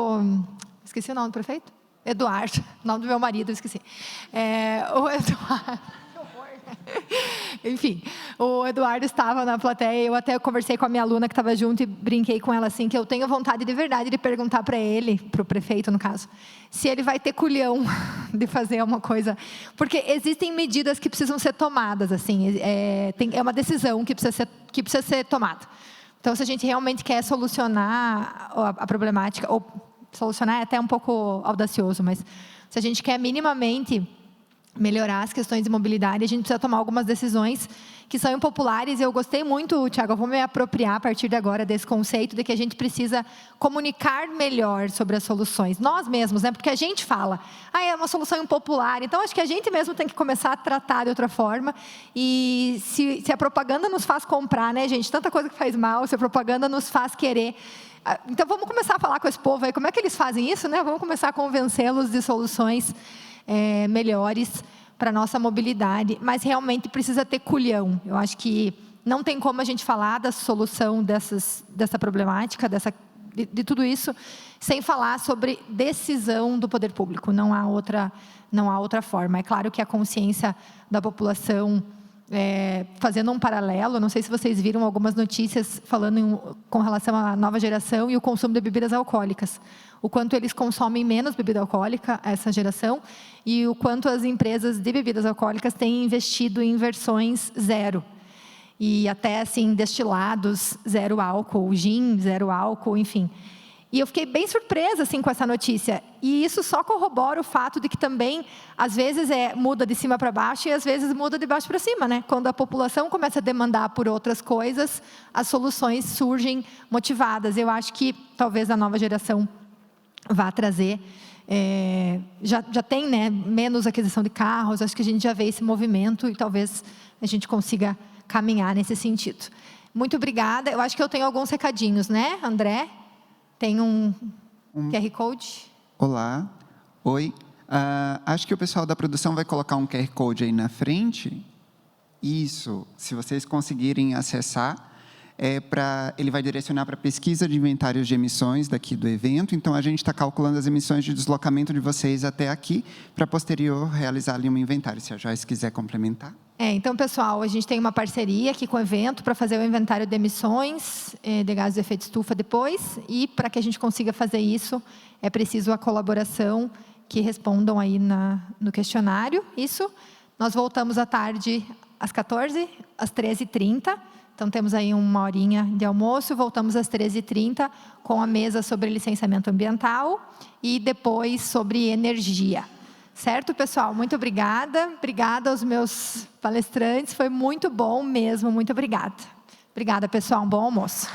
esqueci o nome do prefeito? Eduardo, o nome do meu marido, eu esqueci. O Eduardo, que horror. Enfim, o Eduardo estava na plateia, eu até conversei com a minha aluna que estava junto e brinquei com ela assim, que eu tenho vontade de verdade de perguntar para ele, para o prefeito no caso, se ele vai ter culhão de fazer uma coisa, porque existem medidas que precisam ser tomadas, assim, é uma decisão que precisa ser tomada. Então, se a gente realmente quer solucionar a problemática, ou solucionar é até um pouco audacioso, mas se a gente quer minimamente melhorar as questões de mobilidade, a gente precisa tomar algumas decisões que são impopulares. E eu gostei muito, Tiago, eu vou me apropriar a partir de agora desse conceito de que a gente precisa comunicar melhor sobre as soluções. Nós mesmos, né? Porque a gente fala, é uma solução impopular. Então, acho que a gente mesmo tem que começar a tratar de outra forma. E se a propaganda nos faz comprar, né, gente? Tanta coisa que faz mal, se a propaganda nos faz querer. Então, vamos começar a falar com esse povo aí, como é que eles fazem isso, né? Vamos começar a convencê-los de soluções melhores para a nossa mobilidade, mas realmente precisa ter culhão. Eu acho que não tem como a gente falar da solução dessa problemática, de tudo isso, sem falar sobre decisão do poder público. Não há outra forma. É claro que a consciência da população, fazendo um paralelo, não sei se vocês viram algumas notícias falando com relação à nova geração e o consumo de bebidas alcoólicas. O quanto eles consomem menos bebida alcoólica, essa geração, e o quanto as empresas de bebidas alcoólicas têm investido em versões zero. e até assim destilados 0 álcool, gin 0 álcool, enfim. E eu fiquei bem surpresa assim com essa notícia. E isso só corrobora o fato de que também, às vezes, muda de cima para baixo e às vezes muda de baixo para cima, né? Quando a população começa a demandar por outras coisas, as soluções surgem motivadas. Eu acho que talvez a nova geração vá trazer. Já tem, né, menos aquisição de carros, acho que a gente já vê esse movimento e talvez a gente consiga caminhar nesse sentido. Muito obrigada. Eu acho que eu tenho alguns recadinhos, né, André? Tem um QR Code? Olá, oi. Acho que o pessoal da produção vai colocar um QR Code aí na frente. Isso, se vocês conseguirem acessar, ele vai direcionar para a pesquisa de inventários de emissões daqui do evento. Então, a gente está calculando as emissões de deslocamento de vocês até aqui, para posterior realizar ali um inventário, se a Joyce quiser complementar. Então, pessoal, a gente tem uma parceria aqui com o evento para fazer o inventário de emissões de gases de efeito estufa depois. E para que a gente consiga fazer isso, é preciso a colaboração que respondam aí no questionário. Isso. Nós voltamos à tarde às 14h, às 13h30. Então, temos aí uma horinha de almoço. Voltamos às 13h30 com a mesa sobre licenciamento ambiental e depois sobre energia. Certo, pessoal? Muito obrigada. Obrigada aos meus palestrantes. Foi muito bom mesmo. Muito obrigada. Obrigada, pessoal. Um bom almoço.